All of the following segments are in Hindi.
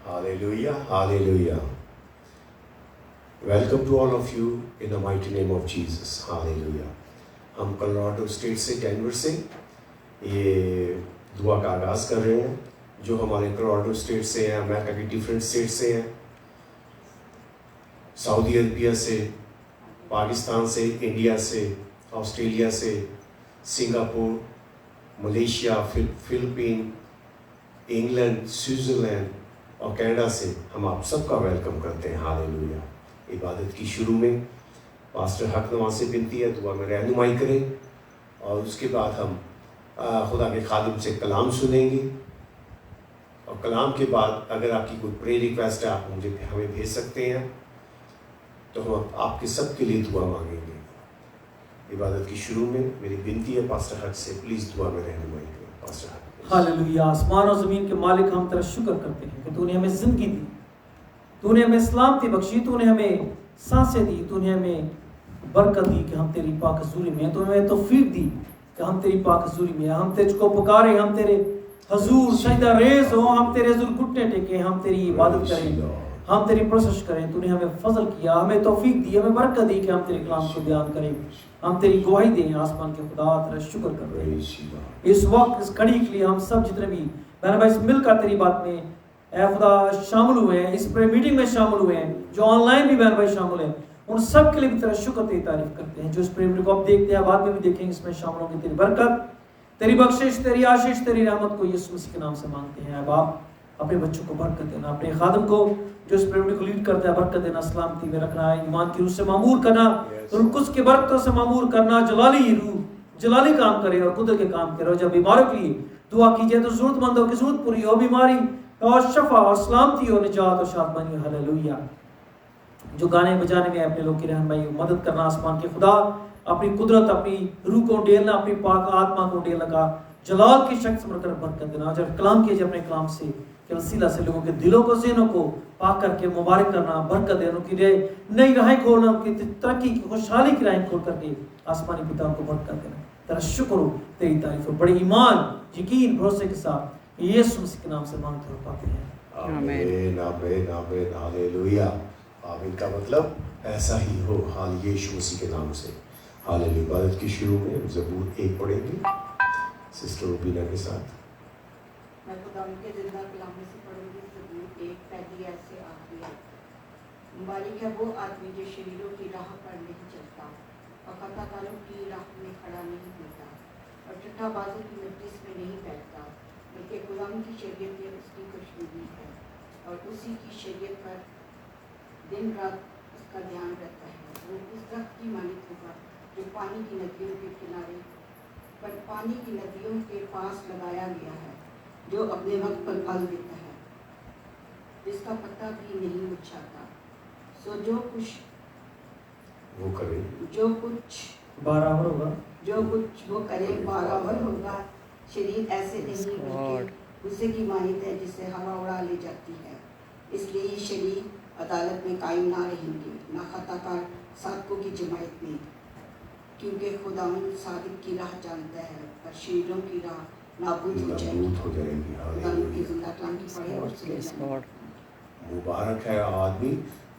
Hallelujah, hallelujah. Welcome to all of you in the mighty name of Jesus. Hallelujah. हम कोलोराडो स्टेट से, डेनवर से ये दुआ का आगाज़ कर रहे हैं। जो हमारे कोलोराडो स्टेट से हैं, अमेरिका की डिफरेंट स्टेट से हैं, सऊदी अरबिया से, पाकिस्तान से, इंडिया से, ऑस्ट्रेलिया से, Singapore, Malaysia, Philippine, England, Switzerland और कनाडा से हम आप सबका वेलकम करते हैं। हालेलुया। इबादत की शुरू में पास्टर हक नवाज से विनती है दुआ में रहनुमाई करें और उसके बाद हम खुदा के खादिम से कलाम सुनेंगे और कलाम के बाद अगर आपकी कोई प्रेयर रिक्वेस्ट है आप मुझे हमें भेज सकते हैं, तो हम आपके सब के लिए दुआ मांगेंगे। इबादत की शुरू में मेरी विनती है पास्टर हक से, प्लीज़ दुआ में रहनुमाई करें। पास्टर हक। हालेलुया। आसमान और ज़मीन के मालिक, हम तेरा शुक्र करते हैं कि तूने हमें ज़िंदगी दी, तूने हमें सलामती बख्शी, तूने हमें सांसें दी, तूने हमें बरकत दी कि हम तेरी पाक हज़ूरी में हैं, तूने हमें तौफीक दी कि हम तेरी पाक हज़ूरी में हैं। हम तुझको पुकारे, हम तेरे हजूर सजदा रेज़ हो, हम तेरे हजूर घुटने टेके, हम तेरी इबादत करें, हम तेरी प्रशंसा करें। तूने हमें फजल किया, हमें तौफीक दी, हमें बरकत दी कि हम तेरे कलाम को बयान करें, हम तेरी गवाही दें। आसमान के खुदा तेरा शुक्र करते हैं इस वक्त इस घड़ी के लिए। हम सब जितने भी बहन भाई मिलकर तेरी बात में ऐ खुदा शामिल हुए हैं, इस प्रेयर मीटिंग में शामिल हुए हैं, जो ऑनलाइन भी बहन भाई शामिल हैं, उन सब के लिए भी तेरा शुक्र तेरी तारीफ करते हैं। जो इस प्रेयर मीटिंग को अब देखते हैं, बाद में भी देखेंगे, इसमें शामिल होंगे, तेरी बरकत, तेरी बख्शिश, तेरी आशीष, तेरी रहमत को यीशु मसीह के नाम से मांगते हैं। बाप अपने बच्चों को बरकत देना, अपने खादम को जो इस प्रेयर मीटिंग को लीड करता है बरकत देना, सलामती में रखना, ईमान की रूह से मामूर करना, कुछ के बरकतों से मामूर करना, जलाली रूह जलाली काम करे और कुदरत के काम करे। और जब बीमारों के लिए दुआ कीजिए तो जरूरतमंदों की जरूरत पूरी हो, बीमारी और शफा और सलामती हो, निजात और शादमानी हो। हालेलुया। जो गाने बजाने में अपने लोग की रहनुमाई मदद करना, आसमान के खुदा अपनी कुदरत, अपनी रूह को डेलना, अपनी पाक आत्मा को डेलना का जलाल की शक्ति से मरकर बरकत देना। जब कलाम कीजिए अपने कलाम से कि वसीला से लोगों के दिलों को, ज़हनों को पाक करके मुबारक करना, बरकत देना, उनकी नई राहें खोलना, उनकी तरक्की की खुशहाली की राहें खोल करके आसमानी पिता को बरकत देना। तेरा शुक्र हो, तेरी तारीफ हो, बड़े ईमान, यकीन, भरोसे के साथ यीशु मसीह के नाम से मांगते हो पाते हैं। आमीन, आमीन, आमीन, हालेलुया। आमीन का मतलब ऐसा ही हो, हाल यीशु मसीह के नाम से। हालेलुया। इबादत की शुरू में ज़बूर 1 पढ़ेंगे सिस्टर रुबीना के साथ। मैं खुदा के जिंदा कलाम में से पढ़ूंगी। ज़बूर 1 पहली ऐसे आखिरी है। मुबारक है वो आदमी जो शरीरों की राह पर नहीं चलता और खताकारों की राह में खड़ा नहीं होता और ठट्ठाबाजों की मजलिस में नहीं बैठता, बल्कि गुलाम की शरीयत में उसकी खुशनुदी है और उसी की शरीयत पर दिन रात उसका ध्यान रहता है। वो उस दरख्त की मालिक होगा जो पानी की नदियों के किनारे पर पानी की नदियों के पास लगाया गया है, जो अपने वक्त पर फल देता है, जिसका पत्ता भी नहीं मुरझाता। सो जो कुछ वो करे, जो कुछ बराबर होगा, जो कुछ वो करे बराबर होगा। शरीर ऐसे नहीं बल्कि गुस्से की मानित है जिससे हवा उड़ा ले जाती है। इसलिए ये शरीर अदालत में कायम ना रहेंगे, ना खताकार सादकों की जमायत में, क्योंकि खुदावंद सादिक की राह जानता है पर शरीरों की राह नाबूद हो जाएगी। मुबारक है आदमी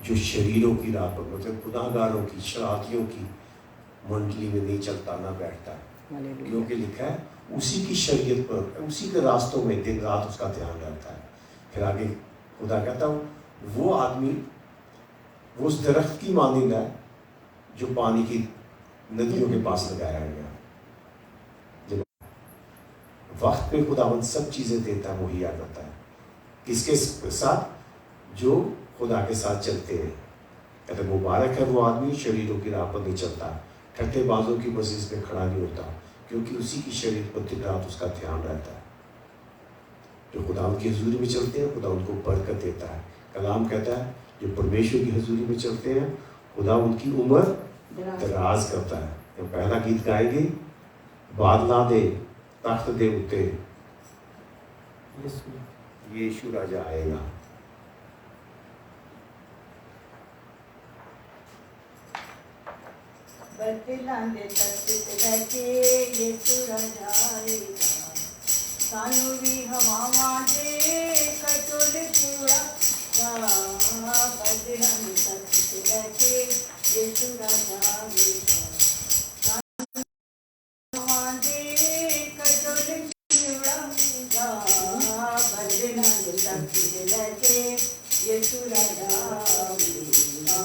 जो शरीरों की राह पर, मतलब गुनाहगारों की, शरारतियों की मंडली में नहीं चलता, ना बैठता, क्योंकि लिखा है उसी की शरीयत पर, उसी के रास्तों में दिन रात उसका ध्यान रहता है। फिर आगे खुदा कहता हूँ वो आदमी वो उस दरख्त की मानिंद है जो पानी की नदियों के पास लगाया गया। जब वक्त पे खुदावंद सब चीज़ें देता है, मुहैया करता है, किसके साथ? जो खुदा के साथ चलते हैं। कहते मुबारक है वो आदमी शरीरों की राह पर नहीं चलता, ठट्ठेबाजों की मजलिस में खड़ा नहीं होता, क्योंकि उसी की शरीर पर दिन रात उसका ध्यान रहता है। जो खुदा की हजूरी में चलते हैं खुदा उनको बरकत देता है। कलाम कहता है जो परमेश्वर की हजूरी में चलते हैं खुदा उनकी उम्र दराज करता है। तो पहला गीत गाएंगे, बादला दे तख्त दे उते यीशु राजा आएगा। बदलां दे तख्त ते बैठे यीशु राजा आएगा, सानू भी हवावां दे कटोल चूड़ा यीशु राजा मेरा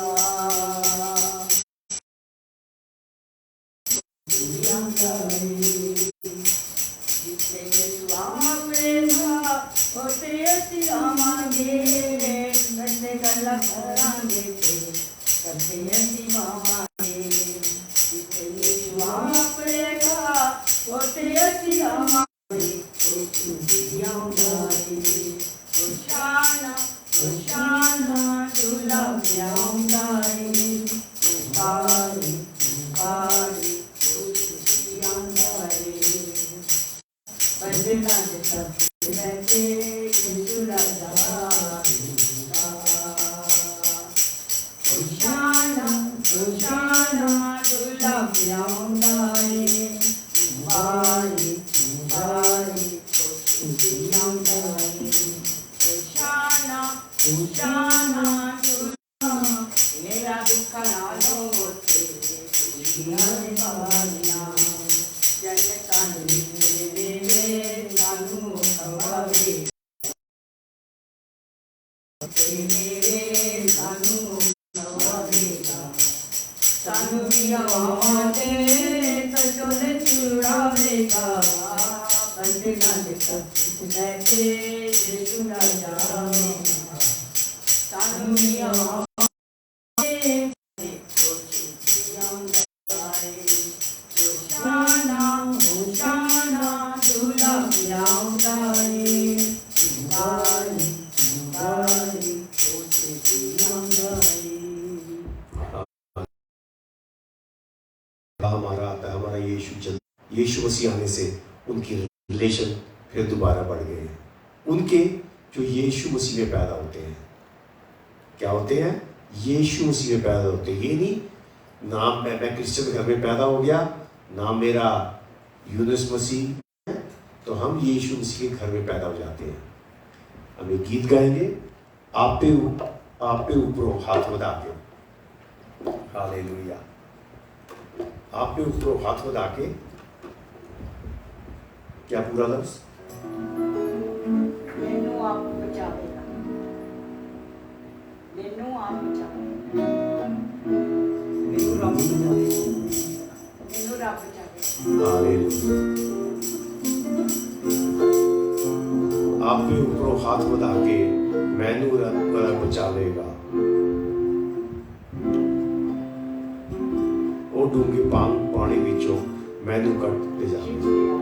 जिसने यीशु आपरेगा होते ऐसी आमांगे करते गल्ला करांगे करते ऐसी मामांगे जिसने यीशु आपरेगा होते ऐसी आमांगे Hosanna, Hosanna, Dula Biangai, Bari, Bari, Biangai. Bajna jata bete Dula Dari. Hosanna, Hosanna, Dula Biangai, Bari, Bari, Biangai. Hosanna, मेरा दुख नालो होते खुशियाँ निभानिया जन कानूनी मेरे कानून हवावे मेरे कानून हवावेगा कानूनी हवाते सजोले चुरावेगा बंदना देखा बैठे यीशु राजा कानूनिया Hosanna, Hosanna, Dula Biangai, Bari, Bari, Biangai. हमारा आता है हमारा यीशु मसीह आने से उनकी रिलेशन फिर दोबारा बढ़ गए हैं। उनके जो यीशु मसीह में पैदा होते हैं, क्या होते हैं? यीशु मसीह में पैदा होते हैं। ये नहीं नाम मैं क्रिश्चियन घर में पैदा हो गया, नाम मेरा यूनुस मसीह है, तो हम यीशु मसीह के घर में पैदा हो जाते हैं। हम एक गीत गाएंगे, आप पे ऊपर हाथ बधा के, हालेलुया, आप पे ऊपर हाथ बधा के, क्या पूरा लफ्ज? मैनू आप बचावेगा, मैनू आप बचावेगा, मैनू रब बचावेगा, मैनू रब बचावेगा। हालेलुया। आप पे ऊपर हाथ बधा के मैनू रब बचावेगा। ओ डूंगे पानी विचों मैनू कट ले जावेगा।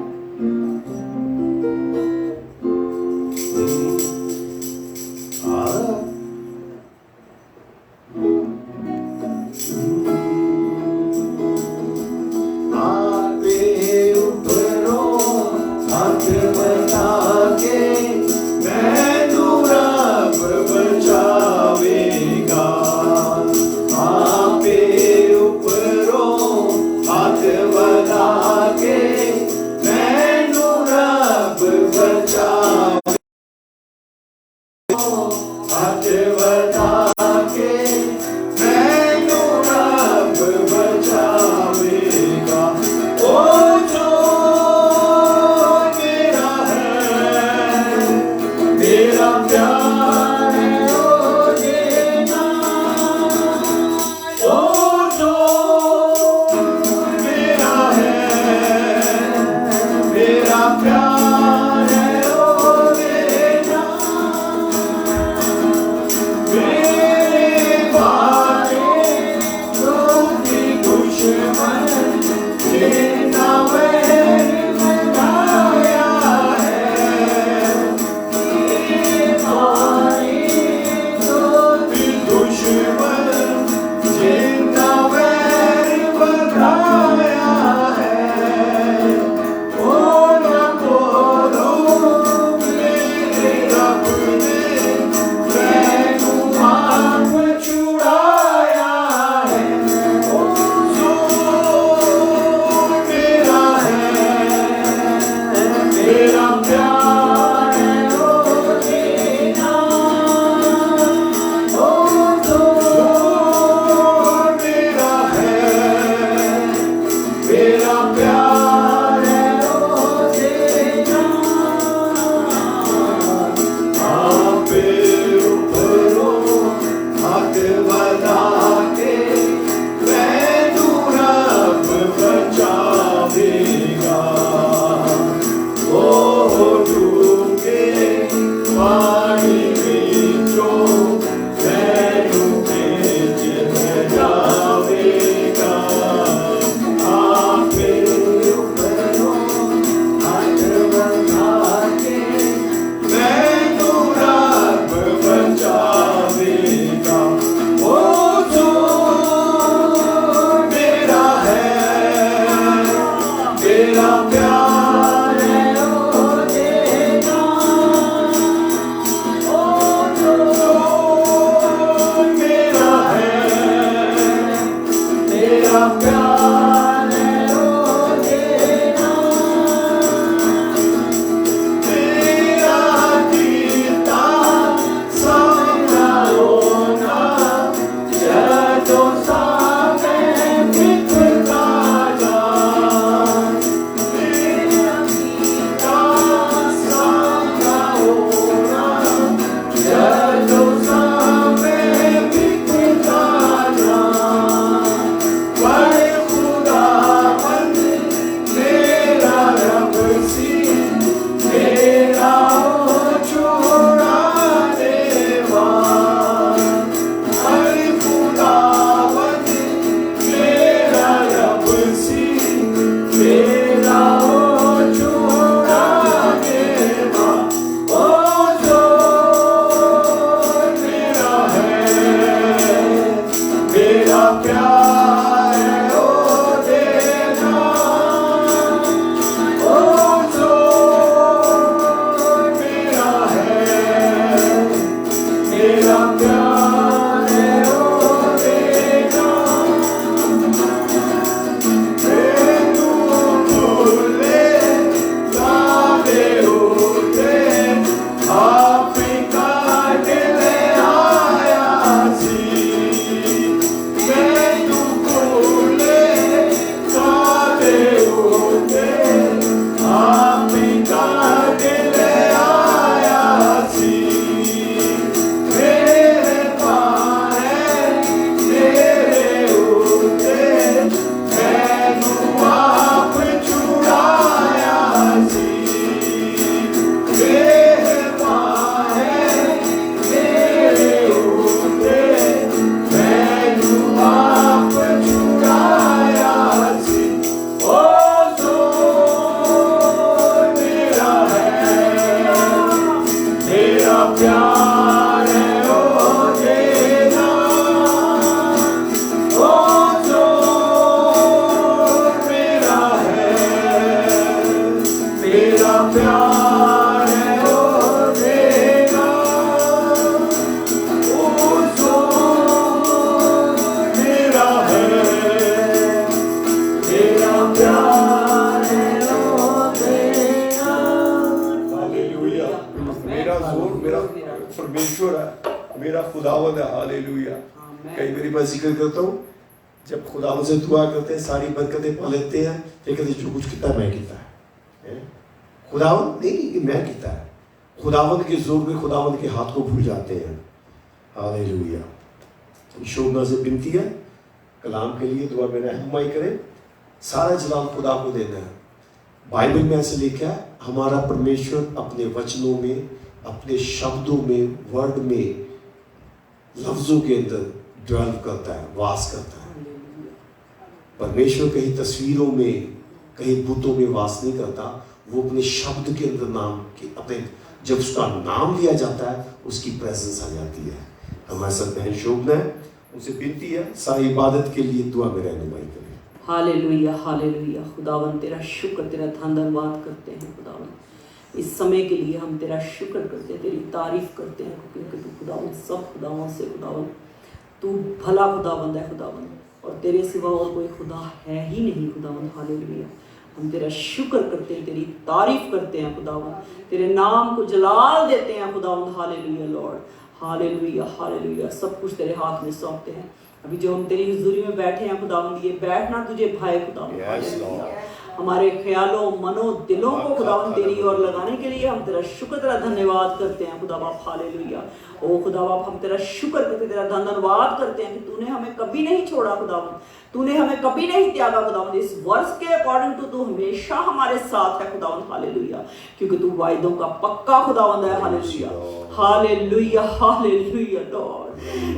Oh परमेश्वर है, मेरा खुदावंद है। हालेलुया। कई बार मैं जिक्र करता हूँ, जब खुदावंद से दुआ करते हैं सारी बरकतें पा लेते हैं, फिर कहते जो कुछ किया मैं किया है। खुदावंद नहीं कि मैं किया है, खुदावंद के जोर में खुदावंद के हाथ को भूल जाते हैं। हालेलुया। शोभना से विनती है, कलाम के लिए दुआ में रहनुमाई करें। सारा जलाल खुदा को देना है। बाइबल में ऐसे लिखा है, हमारा परमेश्वर अपने वचनों में, अपने शब्दों में, वर्ड में, लफ्जों के अंदर ड्वेल करता है, वास करता है। परमेश्वर कहीं तस्वीरों में, कहीं बुतों में वास नहीं करता, वो अपने शब्द के अंदर नाम के अपने, जब उसका नाम लिया जाता है उसकी प्रेजेंस आ जाती है। हमारे साथ बहन शोभना है, उनसे विनती है सारी इबादत के लिए दुआ में रहनुमाई करें। Hallelujah, hallelujah. खुदावन तेरा शुक्र, तेरा धन्यवाद करते हैं खुदावन। इस समय के लिए हम तेरा शुक्र करते हैं, तेरी तारीफ करते हैं, क्योंकि तू खुदावन सब खुदाओं से खुदावन तू भला खुदावंद है खुदावन, और तेरे सिवा और कोई खुदा है ही नहीं खुदावन। हालेलुया। हम तेरा शुक्र करते हैं, तेरी तारीफ करते हैं खुदावन, तेरे नाम को जलाल देते हैं खुदावन। Hallelujah Lord, hallelujah, hallelujah. सब कुछ तेरे हाथ में सौंपते हैं। अभी जो हम तेरी हुजूरी में बैठे हैं खुदावंद, ये बैठना तुझे भाए खुदावंद। हमारे ख्यालों, मनों, दिलों को खुदावंद तेरी ओर लगाने के लिए हम तेरा शुक्र, तेरा धन्यवाद करते हैं खुदा बाप। हालेलुया। ओ खुदा बाप, हम तेरा शुक्र करते, तेरा धन्यवाद करते हैं कि तूने हमें कभी नहीं छोड़ा खुदावंद, तूने हमें कभी नहीं त्यागा खुदावंद। इस वर्ष के अकॉर्डिंग टू तू हमेशा हमारे साथ है खुदावंद। हालेलुया, क्योंकि तू वायदों का पक्का खुदावंद है। हालेलुया हालेलुया हालेलुया लॉर्ड,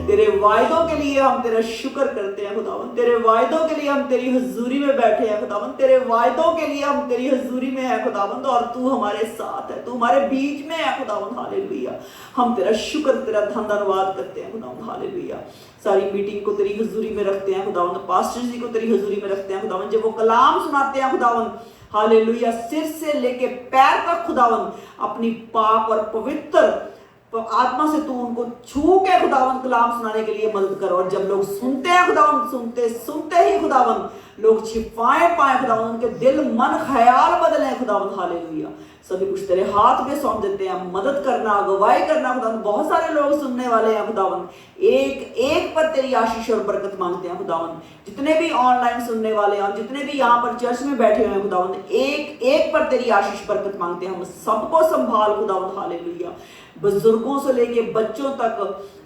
तेरे वायदों के लिए हम तेरा शुक्र करते हैं खुदावंद। तेरे वायदों के लिए हम तेरी हुजूरी में बैठे हैं खुदावंद। तेरे वायदों के लिए हम तेरी हुजूरी में है खुदावंद, और तू हमारे साथ है, तू हमारे बीच में है खुदावंद। हालेलुया, हम तेरा शुक्र तेरा धन्यवाद करते हैं खुदावंद। हालेलुया, सारी मीटिंग को तेरी हुजूरी में रखते हैं खुदावंद। पास्टर जी को तेरी हुजूरी में रखते हैं खुदावंद। जब वो कलाम सुनाते हैं खुदावंद, हालेलुया, सिर से लेके पैर तक खुदावंद अपनी पाक और पवित्र तो आत्मा से तू उनको छू के खुदावंद कलाम सुनाने के लिए मदद कर। और जब लोग सुनते हैं खुदावंद, सुनते सुनते ही खुदावंद लोग छिपाएं पाए खुदावंद, उनके दिल मन ख्याल बदले खुदावंद। हालेलुया, सभी कुछ तेरे हाथ में सौंप देते हैं। मदद करना, अगुवाई करना खुदावंद। बहुत सारे लोग सुनने वाले हैं खुदावंद, एक एक पर तेरी आशीष और बरकत मांगते हैं खुदावंद। जितने भी ऑनलाइन सुनने वाले हैं, जितने भी यहाँ पर चर्च में बैठे हुए हैं खुदावंद, एक एक पर तेरी आशीष बरकत मांगते हैं। हम सबको संभाल खुदावंद। हालेलुया, बुजुर्गों से लेके बच्चों तक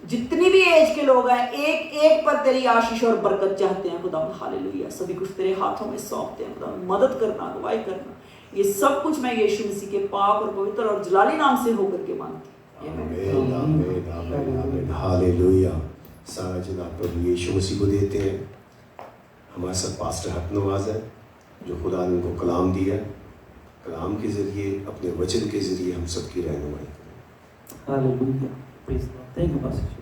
जितनी भी एज के लोग हैं, एक एक पर तेरी आशीष और बरकत चाहते हैं खुदावंद। हालेलुया, सभी कुछ तेरे हाथों में सौंपते हैं खुदावंद। मदद करना, अगुवाई करना, ये सब कुछ मैं यीशु मसीह के पाक और पवित्र और जलाली नाम से होकर के मांगती हूं। आमीन आमीन आमीन आमीन हालेलुया। सारा जनाब प्रभु यीशु मसीह को देते हैं। हमारे साथ पास्टर हक नवाज है, जो खुदा ने उनको कलाम दिया, कलाम के जरिए, अपने वचन के जरिए हम सबकी रहनुमाई करें। Hallelujah, praise the lord. Thank you pastor ji.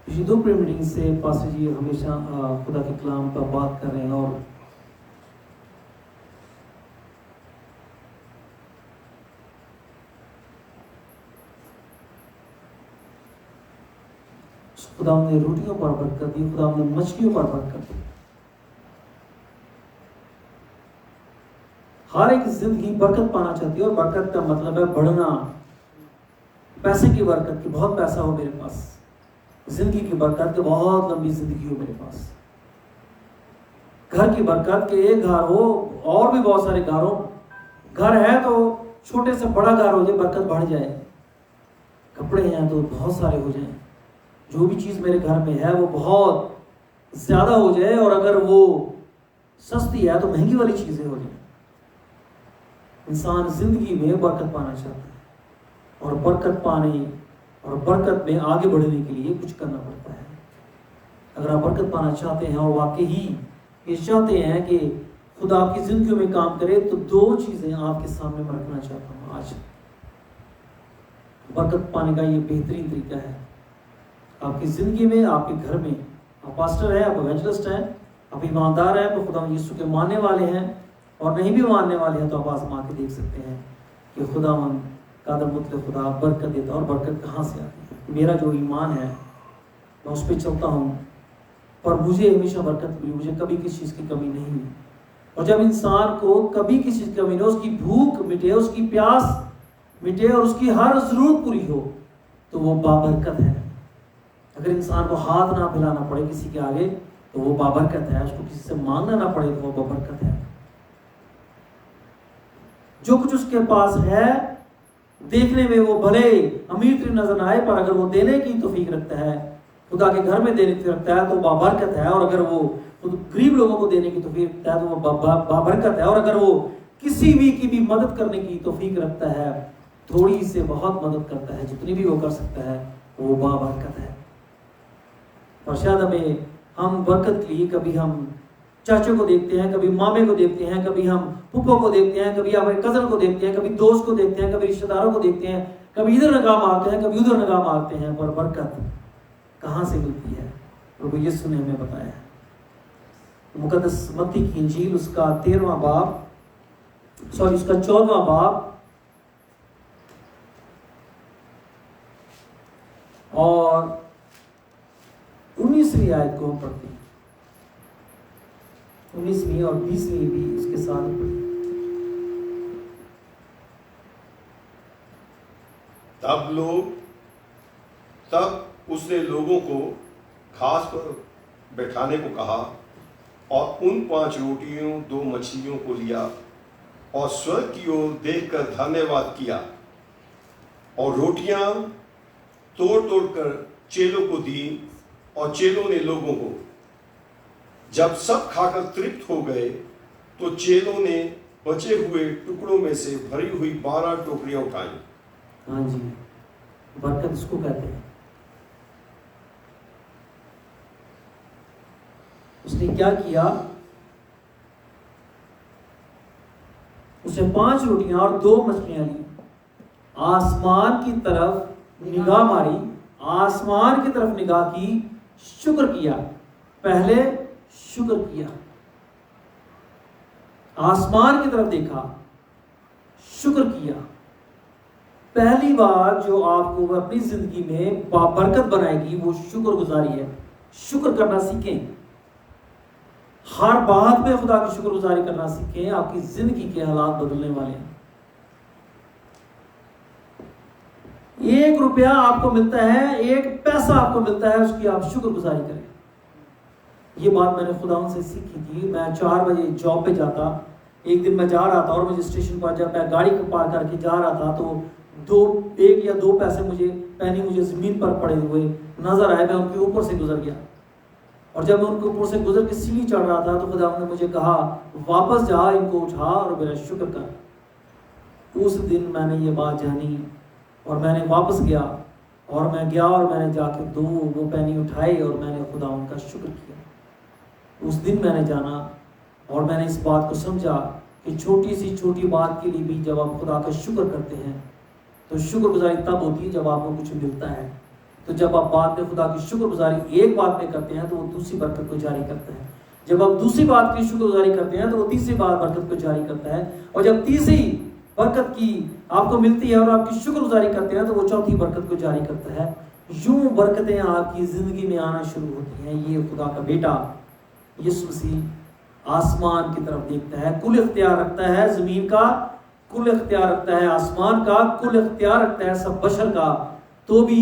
पिछली 2 प्रेयर मीटिंग से पास्टर जी हमेशा खुदा के कलाम पर बात कर रहे हैं, और खुदा ने रोटियों पर बरकत दी, खुदा ने मछलियों पर बरकत दी। हर एक जिंदगी बरकत पाना चाहती है, और बरकत का मतलब है बढ़ना। पैसे की बरकत की बहुत पैसा हो मेरे पास, जिंदगी की बरकत के बहुत लंबी जिंदगी हो मेरे पास, घर की बरकत के एक घर हो और भी बहुत सारे घर हो, घर है तो छोटे से बड़ा घर हो जाए, बरकत बढ़ जाए, कपड़े हैं तो बहुत सारे हो जाए, जो भी चीज़ मेरे घर में है वो बहुत ज़्यादा हो जाए, और अगर वो सस्ती है तो महंगी वाली चीज़ें हो जाए। इंसान जिंदगी में बरकत पाना चाहता है, और बरकत पाने और बरकत में आगे बढ़ने के लिए कुछ करना पड़ता है। अगर आप बरकत पाना चाहते हैं और वाकई ही ये चाहते हैं कि खुदा आपकी जिंदगी में काम करे, तो 2 चीज़ें आपके सामने मैं रखना चाहता हूँ आज। बरकत पाने का ये बेहतरीन तरीका है आपकी ज़िंदगी में, आपके घर में। आप पास्टर हैं, आप इवेंजलिस्ट हैं, आप ईमानदार हैं, तो खुदा यीशु के मानने वाले हैं, और नहीं भी मानने वाले हैं तो आप आजमा के देख सकते हैं कि खुदावन कादर मुतलक खुदा बरकत देता है। और बरकत कहाँ से आती है? मेरा जो ईमान है मैं उस पर चलता हूँ, पर मुझे हमेशा बरकत मिली, मुझे कभी किसी चीज़ की कमी नहीं हुई। और जब इंसान को कभी किसी चीज़ की कमी नहीं, उसकी भूख मिटे, उसकी प्यास मिटे, और उसकी हर ज़रूरत पूरी हो, तो वो बाबरकत है। अगर इंसान को हाथ ना फैलाना पड़े किसी के आगे तो वो बाबरकत है, उसको किसी से मांगना ना पड़े तो वो बाबरकत है। जो कुछ उसके पास है, देखने में वो भले अमीर तरीन नजर आए, पर अगर वो देने की तौफीक रखता है, खुदा के घर में देने की रखता है, तो बाबरकत है। और अगर वो गरीब लोगों को देने की तौफीक रखता है तो वो बाबरकत है। और अगर वो किसी भी की भी मदद करने की तौफीक रखता है, थोड़ी से बहुत मदद करता है, जितनी भी वो कर सकता है, वो बाबरकत है। और शायद हम बरकत के लिए कभी हम चाचों को देखते हैं, कभी मामे को देखते हैं, कभी हम पुप्पो को देखते हैं, कभी हमारे कज़न को देखते हैं, कभी दोस्त को देखते हैं, कभी रिश्तेदारों को देखते हैं, कभी इधर निगाह मारते हैं, कभी उधर निगाह मारते हैं, पर बरकत कहाँ से मिलती है? प्रभु यीशु ने हमें बताया है। मुकद्दस मत्ती की इंजील उसका 13वां बाब, उसका 14वां बाब और 19वीं आयत को हम पढ़ते हैं। 19वीं और 20वीं भी इसके साथ पढ़ी। तब उसने लोगों को घास पर बैठाने को कहा, और उन 5 रोटियों 2 मछलियों को लिया, और स्वर्ग की ओर देखकर धन्यवाद किया, और रोटियां तोड़ तोड़ कर चेलों को दी, और चेलों ने लोगों को, जब सब खाकर तृप्त हो गए तो चेलों ने बचे हुए टुकड़ों में से भरी हुई 12 टोकरियां उठाई। हाँ जी, बरकत इसको कहते हैं। उसने क्या किया, उसने 5 रोटियां और 2 मछलियां ली, आसमान की तरफ निगाह मारी, आसमान की तरफ निगाह की, शुक्र किया। पहले शुक्र किया, आसमान की तरफ देखा, शुक्र किया। पहली बात जो आपको अपनी जिंदगी में बरकत बनाएगी वो शुक्रगुजारी है। शुक्र करना सीखें, हर बात में खुदा की शुक्रगुजारी करना सीखें। आपकी जिंदगी के हालात बदलने वाले हैं। 1 रुपया आपको मिलता है, 1 पैसा आपको मिलता है, उसकी आप शुक्रगुजारी करें। ये बात मैंने खुदा से सीखी थी। मैं 4 बजे जॉब पे जाता, एक दिन मैं जा रहा था और मुझे स्टेशन पर जब मैं गाड़ी को पार करके जा रहा था तो 1 या 2 पैसे मुझे जमीन पर पड़े हुए नजर आए। मैं उनके ऊपर से गुजर गया और जब मैं उनके ऊपर से गुजर के सीढ़ी चढ़ रहा था तो खुदा ने मुझे कहा, वापस जा, इनको उठा और मेरा शुक्र कर। उस दिन मैंने ये बात जानी और मैंने वापस गया और मैंने जाके 2 वो पैनी उठाए और मैंने खुदा उनका शुक्र किया। उस दिन मैंने जाना और मैंने इस बात को समझा कि छोटी सी छोटी बात के लिए भी जब आप खुदा का शुक्र करते हैं तो शुक्रगुजारी तब होती है जब आपको कुछ मिलता है। तो जब आप बात में खुदा की शुक्रगुजारी एक बात में करते हैं तो वो दूसरी बरकत को जारी करता है। जब आप दूसरी बात की शुक्रगुजारी करते हैं तो वो तीसरी बात बरकत को जारी करता है। और जब तीसरी बरकत की आपको मिलती है और आपकी शुक्रगुजारी करते हैं तो वो चौथी बरकत को जारी करता है। यूं बरकतें आपकी जिंदगी में आना शुरू होती हैं। ये खुदा का बेटा यीशु मसीह आसमान की तरफ देखता है, कुल इख्तियार रखता है, जमीन का कुल इख्तियार रखता है, आसमान का कुल इख्तियार रखता है, सब बशर का, तो भी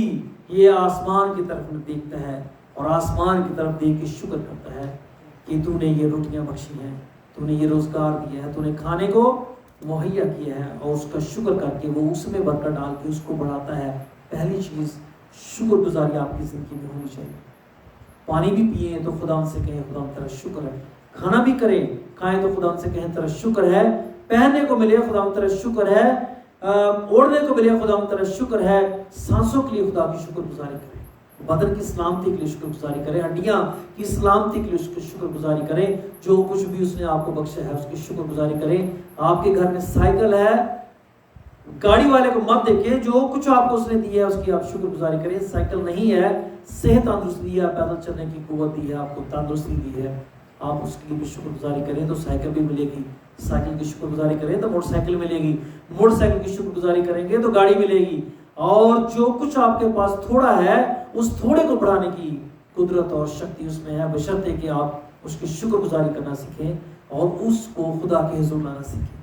ये आसमान की तरफ देखता है और आसमान की तरफ देख के शुक्र करता है कि तूने ये रोटियां बख्शी हैं, तूने ये रोजगार दिया है, तूने खाने को मुहैया किया है। और उसका शुक्र करके वो उसमें बरकत डाल के उसको बढ़ाता है। पहली चीज़ शुक्रगुजारी आपकी ज़िंदगी में होनी चाहिए। पानी भी पिए तो खुदा उनसे कहें, खुदा तेरा शुक्र है। खाना भी करें, खाएं तो खुदा उनसे कहें तेरा शुक्र है। पहनने को मिले, खुदा तेरा शुक्र है। ओढ़ने को मिले, खुदा तेरा शुक्र है। सांसों के लिए खुदा की शुक्रगुजारी करें, बदन की सलामती के लिए शुक्रगुजारी करें, हड्डियां की सलामती के लिए उसकी शुक्रगुजारी करें। जो कुछ भी उसने आपको बख्शा है उसकी शुक्रगुजारी करें। आपके घर में साइकिल है, गाड़ी वाले को मत देखें, जो कुछ आपको उसने दिया है उसकी आप शुक्रगुजारी करें। साइकिल नहीं है, सेहत तंदुरुस्ती दी है, पैदल चलने की कुव्वत दी है, आपको तंदुरुस्ती दी है, आप उसके लिए भी शुक्रगुजारी करें तो साइकिल भी मिलेगी। साइकिल की शुक्रगुजारी करें तो मोटरसाइकिल मिलेगी, मोटरसाइकिल की शुक्रगुजारी करेंगे तो गाड़ी मिलेगी। और जो कुछ आपके पास थोड़ा है उस थोड़े को बढ़ाने की कुदरत और शक्ति उसमें है, बशर्ते कि आप उसकी शुक्रगुजारी करना सीखें और उसको खुदा के हुजूर लाना सीखें।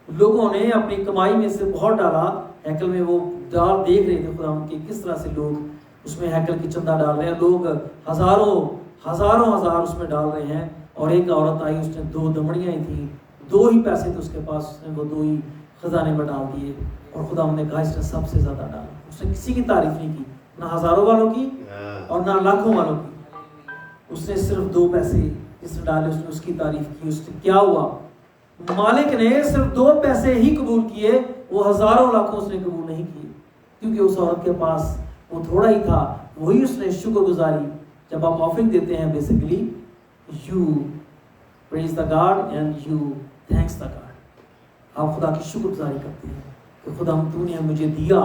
लोगों ने अपनी कमाई में से बहुत डाला हैकल में, वो डाल देख रहे थे खुदा उनके किस तरह से लोग उसमें हैकल की चंदा डाल रहे हैं। लोग हजारों हजार उसमें डाल रहे हैं। और एक औरत आई, उसने 2 दमड़ियाँ ही थी, 2 ही पैसे थे उसके पास, उसने वो 2 ही खजाने में डाल दिए। और खुदा ने कहा इसने सबसे ज्यादा डाला। उसने किसी की तारीफ नहीं की, ना हजारों वालों की और ना लाखों वालों की। उसने सिर्फ 2 पैसे जिसने डाले उसने उसकी तारीफ की। उससे क्या हुआ, मालिक ने सिर्फ 2 पैसे ही कबूल किए, वो हजारों लाखों उसने कबूल नहीं किए, क्योंकि उस औरत के पास वो थोड़ा ही था। वही उसने शुक्रगुजारी, जब आप ऑफरिंग देते हैं basically you praise the God and you thanks the God. आप खुदा की शुक्रगुजारी करते हैं कि खुदा तूने मुझे दिया,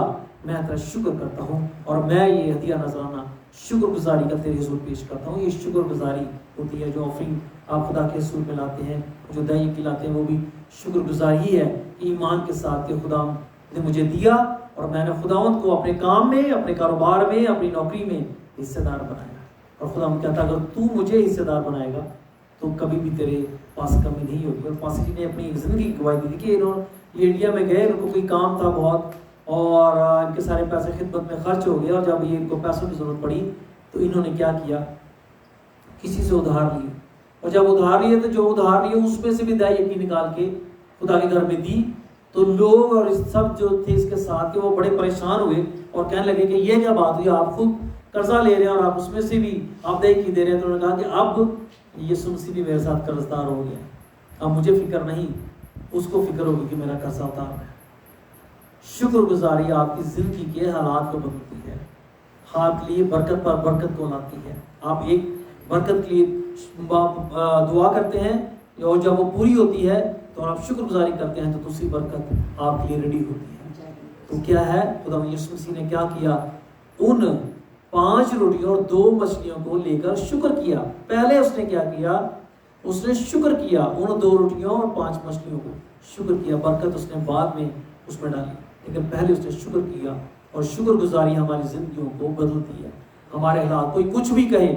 मैं तेरा शुक्र करता हूँ और मैं ये हदिया नजराना शुक्रगुजारी का तेरे हुजूर पेश करता हूँ। ये शुक्रगुजारी होती है जो ऑफरिंग आप खुदा के हुजूर में लाते हैं, जो दही खिलाते हैं, वो भी शुक्रगुजारी ही है ईमान के साथ कि खुदा ने मुझे दिया और मैंने खुदावंत को अपने काम में, अपने कारोबार में, अपनी नौकरी में हिस्सेदार बनाया। और खुदा कहता अगर तू मुझे हिस्सेदार बनाएगा तो कभी भी तेरे पास कमी नहीं होगी। और पासी जी ने अपनी जिंदगी की गवाही दी कि इन्होंने इंडिया में गए, इनको कोई काम था बहुत और इनके सारे पैसे खिदमत में खर्च हो गए। और जब ये इनको पैसों की ज़रूरत पड़ी तो इन्होंने क्या किया, किसी से उधार लिए। और जब उधार लिए तो जो उधार लिए उसमें से भी दाई यकीन निकाल के खुदा के घर में दी। तो लोग और सब जो थे इसके साथ के वो बड़े परेशान हुए और कहने लगे कि ये क्या बात हुई, आप खुद कर्जा ले रहे हैं और आप उसमें से भी आप की दे रहे हैं। तो उन्होंने कहा कि अब यीशु मसीह भी मेरे साथ कर्जदार हो गया, अब मुझे फिक्र नहीं, उसको फिक्र होगी कि मेरा कर्जा उतारना है। शुक्रगुजारी आपकी जिंदगी के हालात को बदलती है, आपके लिए बरकत पर बरकत को लाती है। आप एक बरकत के लिए दुआ करते हैं और जब वो पूरी होती है तो आप शुक्रगुजारी करते हैं तो दूसरी बरकत आपके लिए रेडी होती है। तो क्या है, खुदा यीशु मसीह ने क्या किया, उन 5 रोटियों और 2 मछलियों को लेकर शुक्र किया। पहले उसने क्या किया, उसने शुक्र किया, उन 2 रोटियों और 5 मछलियों को शुक्र किया। बरकत उसने बाद में उसमें डाली, लेकिन पहले उसने शुक्र किया। और शुक्रगुजारी हमारी जिंदगियों को बदलती है। हमारे हालात, कोई कुछ भी कहे,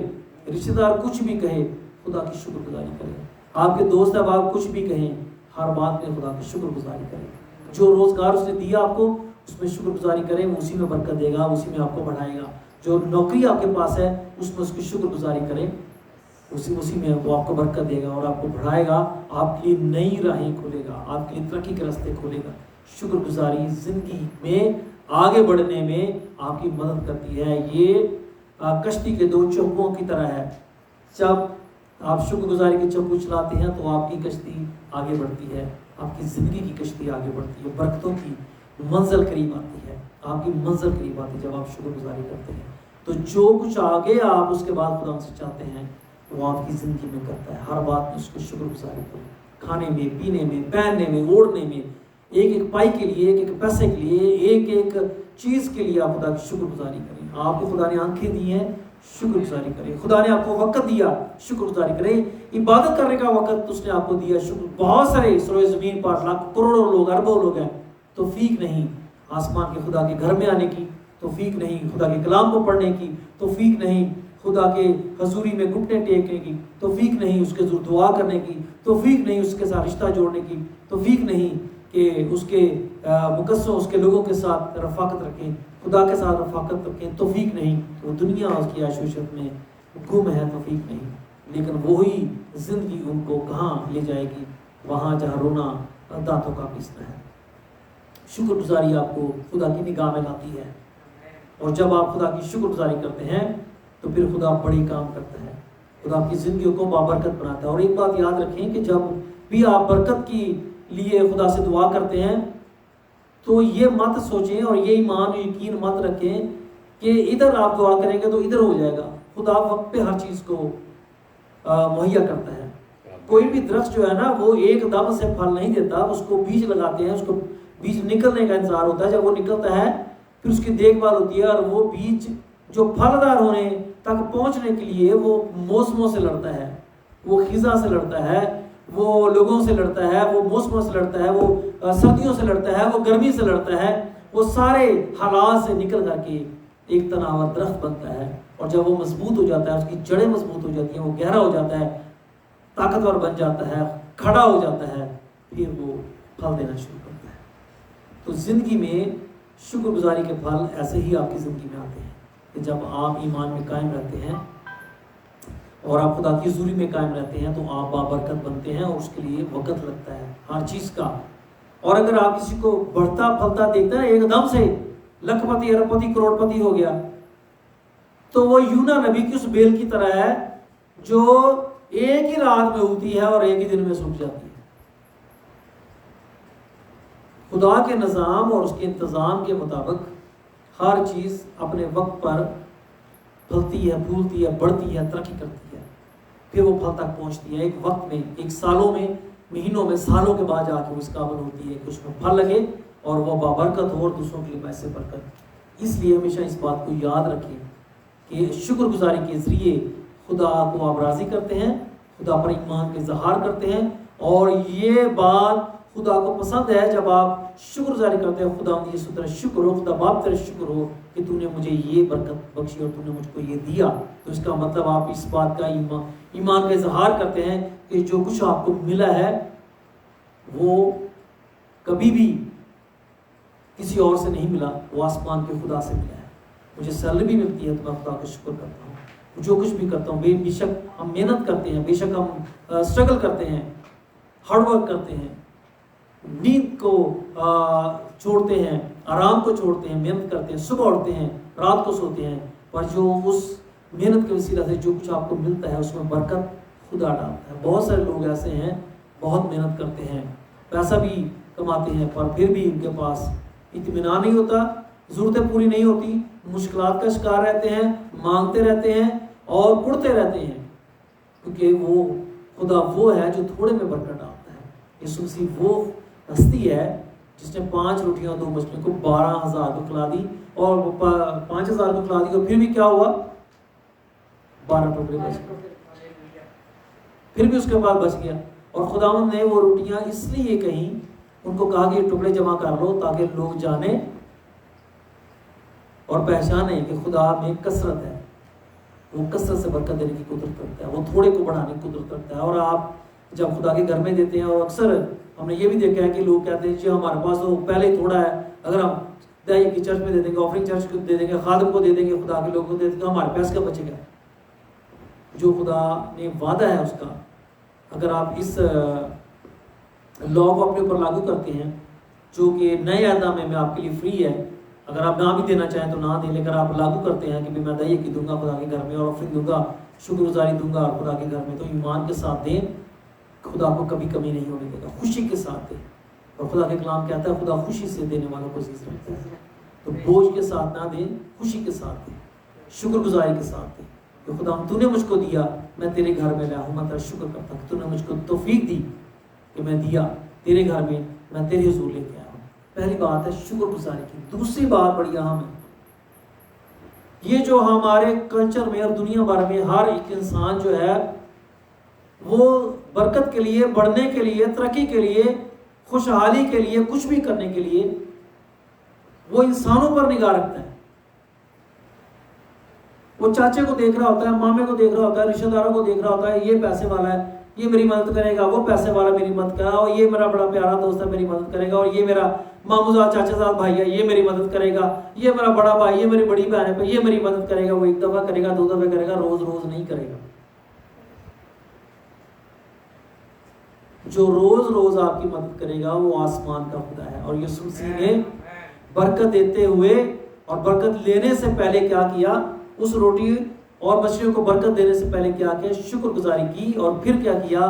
रिश्तेदार कुछ भी कहे, खुदा की शुक्रगुजारी करें। आपके दोस्त अब कुछ भी कहें, हर बात में खुदा की शुक्रगुजारी करें। जो रोजगार उसने दिया आपको, उसमें शुक्रगुजारी करें, वो उसी में बरकत देगा, उसी में आपको बढ़ाएगा। जो नौकरी आपके पास है उसमें उसकी शुक्रगुजारी करें, उसी में वो आपको बरकत देगा और आपको बढ़ाएगा, आपके लिए नई राहें खोलेगा, आपके लिए तरक्की के रास्ते खोलेगा। शुक्रगुजारी जिंदगी में आगे बढ़ने में आपकी मदद करती है। ये कश्ती के 2 चप्पुओं की तरह है। जब आप शुक्रगुजारी के चप्पू चलाते हैं तो आपकी कश्ती आगे बढ़ती है, आपकी ज़िंदगी की कश्ती आगे बढ़ती है, बरकतों की मंजिल करीब आती है, आपकी मंजिल करीब आती है जब आप शुक्रगुजारी करते हैं। तो जो कुछ आगे आप उसके बाद खुदा से चाहते हैं वो आपकी ज़िंदगी में करता है। हर बात में उसको शुक्रगुजारी करें, खाने में, पीने में, पहनने में, ओढ़ने में, एक एक पाई के लिए, एक एक पैसे के लिए, एक एक चीज़ के लिए आप खुदा की शुक्रगुजारी करें। आपको खुदा ने आंखें दी हैं, शुक्रगुजारी करें। खुदा ने आपको वक्त दिया, शुक्रगुजारी करें। इबादत करने का वक्त उसने आपको दिया, शुक्र। बहुत सारे सरोए ज़मीन पर लाख करोड़ों लोग, अरबों लोग हैं, तौफीक नहीं आसमान के खुदा के घर में आने की, तौफीक नहीं खुदा के कलाम को पढ़ने की, तौफीक नहीं खुदा के हजूरी में घुटने टेकने की, तौफीक नहीं उसके दुआ करने की, तौफीक नहीं उसके साथ रिश्ता जोड़ने की, तौफीक नहीं कि उसके मुकस्सों उसके लोगों के साथ रफाकत रखें, खुदा के साथ रफाकत रखें, तौफीक नहीं। वो दुनिया उसकी आशुशत में गुम है, तौफीक नहीं। लेकिन वही जिंदगी उनको कहाँ ले जाएगी, वहाँ जहाँ रोना दांतों का पीसना है। शुक्रगुजारी आपको खुदा की निगाह में लाती है, और जब आप खुदा की शुक्रगुजारी करते हैं तो फिर खुदा बड़ी काम करता है, खुदा आपकी ज़िंदगी को बाबरकत बनाता है। और एक बात याद रखें कि जब भी आप बरकत की लिए खुदा से दुआ करते हैं तो ये मत सोचें और ये ईमान यकीन मत रखें कि इधर आप दुआ करेंगे तो इधर हो जाएगा। खुदा वक्त पे हर चीज़ को मुहैया करता है। कोई भी दरख्त जो है ना वो एकदम से फल नहीं देता, उसको बीज लगाते हैं, उसको बीज निकलने का इंतजार होता है। जब वो निकलता है फिर उसकी देखभाल होती है, और वो बीज जो फलदार होने तक पहुंचने के लिए वो मौसमों से लड़ता है, वो खिज़ा से लड़ता है, वो लोगों से लड़ता है, वो मौसमों से लड़ता है, वो सर्दियों से लड़ता है, वो गर्मी से लड़ता है, वो सारे हालात से निकल करके एक तनावर दरख्त बनता है। और जब वो मजबूत हो जाता है, उसकी जड़ें मजबूत हो जाती हैं, वो गहरा हो जाता है, ताकतवर बन जाता है, खड़ा हो जाता है, फिर वो फल देना शुरू करता है। तो ज़िंदगी में शुक्रगुजारी के फल ऐसे ही आपकी ज़िंदगी में आते हैं कि जब आप ईमान में कायम रहते हैं और आप खुदा की हुजूरी में कायम रहते हैं तो आप बाबरकत बनते हैं, और उसके लिए वक्त लगता है हर चीज़ का। और अगर आप किसी को बढ़ता फलता देखते हैं एकदम से लखपति, अरबपति, करोड़पति हो गया, तो वो यूना नबी की उस बेल की तरह है जो एक ही रात में उगती है और एक ही दिन में सूख जाती है। खुदा के निज़ाम और उसके इंतज़ाम के मुताबिक हर चीज़ अपने वक्त पर फलती है, फूलती है, बढ़ती है, तरक्की करती है, फिर वो फल तक पहुंचती है। एक वक्त में, एक सालों में, महीनों में, सालों के बाद जाके वो इस काबिल होती है कि उसमें फल लगे और वह बाबरकत हो और दूसरों के लिए पैसे बरकत। इसलिए हमेशा इस बात को याद रखें कि शुक्रगुजारी के ज़रिए खुदा को आप राज़ी करते हैं, खुदा पर ईमान का इज़हार करते हैं। और ये बात खुदा को पसंद है जब आप शुक्रगुजारी करते हैं। खुदा यीशु तेरा शुक्र हो, खुदा बाप तेरा शुक्र हो कि तूने मुझे ये बरकत बख्शी और तूने मुझको ये दिया। तो इसका मतलब आप इस बात का ईमान का इजहार करते हैं कि जो कुछ आपको मिला है वो कभी भी किसी और से नहीं मिला, वो आसमान के खुदा से मिला है। मुझे सैलरी भी मिलती है तो मैं खुदा का शुक्र करता हूँ। जो कुछ भी करता हूँ, बेशक हम मेहनत करते हैं, बेशक हम स्ट्रगल करते हैं, हार्डवर्क करते हैं, नींद को छोड़ते हैं, आराम को छोड़ते हैं, मेहनत करते हैं, सुबह उठते हैं, रात को सोते हैं, पर जो उस मेहनत के वसीला से जो कुछ आपको मिलता है उसमें बरकत खुदा डालता है। बहुत सारे लोग ऐसे हैं, बहुत मेहनत करते हैं, पैसा भी कमाते हैं, पर फिर भी उनके पास इत्मीनान नहीं होता, ज़रूरतें पूरी नहीं होती, मुश्किलात का शिकार रहते हैं, मांगते रहते हैं और कुड़ते रहते हैं, क्योंकि वो खुदा वो है जो थोड़े में बरकत डालता है। यीशु मसीह वो हस्ती है जिसने 5 रोटियां और 2 मछलियों को 12,000 को खिला दी, और 5,000 को खिला दी, और फिर भी क्या हुआ, 12 टुकड़े बच गए, फिर भी उसके बाद बच गया। और खुदावंद ने वो रोटियां इसलिए कहीं उनको कहा कि ये टुकड़े जमा कर लो, ताकि लोग जाने और पहचाने कि खुदा में कसरत है, वो कसरत से बरकत देने की कुदरत रखता है, वो थोड़े को बढ़ाने की कुदरत रखता है। और आप जब खुदा के घर में देते हैं, और अक्सर हमने ये भी देखा है कि लोग कहते हैं जी हमारे पास तो पहले ही थोड़ा है, अगर हम दाई की चर्च में दे देंगे, ऑफरिंग चर्च को दे देंगे, खादिम को दे देंगे, खुदा के लोगों को दे देंगे, तो हमारे पैसे का बचेगा। जो खुदा ने वादा है उसका, अगर आप इस लॉ को अपने ऊपर लागू करते हैं, जो कि नए आदा में आपके लिए फ्री है, अगर आप ना भी देना चाहें तो ना दें, लेकर आप लागू करते हैं कि मैं दाई की दूंगा खुदा के घर में, और ऑफरिंग दूंगा, शुक्रगुजारी दूंगा खुदा के घर में, तो ईमान के साथ दें, खुदा को कभी कमी नहीं होने देगा, खुशी के साथ दें। और खुदा के कलाम कहता है खुदा खुशी से देने वालों को अजीज रखता है। तो बोझ के साथ ना दें, खुशी के साथ दें, शुक्रगुजारी के साथ दें कि खुदा तूने मुझको दिया, मैं तेरे घर में लाया हूँ, मैं तेरा शुक्र करता हूँ, तूने मुझको तौफीक दी कि मैं दिया तेरे घर में, मैं तेरे हुजूर लेके आया हूँ। पहली बात है शुक्रगुजारी की। दूसरी बात बड़ी अहम है, ये जो हमारे कल्चर में और दुनिया भर में हर एक इंसान जो है वो बरकत के लिए, बढ़ने के लिए, तरक्की के लिए, खुशहाली के लिए, कुछ भी करने के लिए वो इंसानों पर निगाह रखता है। वो चाचे को देख रहा होता है, मामे को देख रहा होता है, रिश्तेदारों को देख रहा होता है, ये पैसे वाला है, ये मेरी मदद करेगा, वो पैसे वाला मेरी मदद करेगा, और ये मेरा बड़ा प्यारा दोस्त है मेरी मदद करेगा, और ये मेरा मामूजाद चाचाजाद भाई है, ये मेरी मदद करेगा, ये मेरा बड़ा भाई, ये मेरी बड़ी बहन है, ये मेरी मदद करेगा। वो 1 दफा करेगा, 2 दफे करेगा, रोज रोज नहीं करेगा। जो रोज रोज आपकी मदद करेगा वो आसमान का खुदा है। और यीशु मसीह ने बरकत देते हुए और बरकत लेने से पहले क्या किया, उस रोटी और मछलियों को बरकत देने से पहले क्या किया, शुक्रगुजारी की, और फिर क्या किया,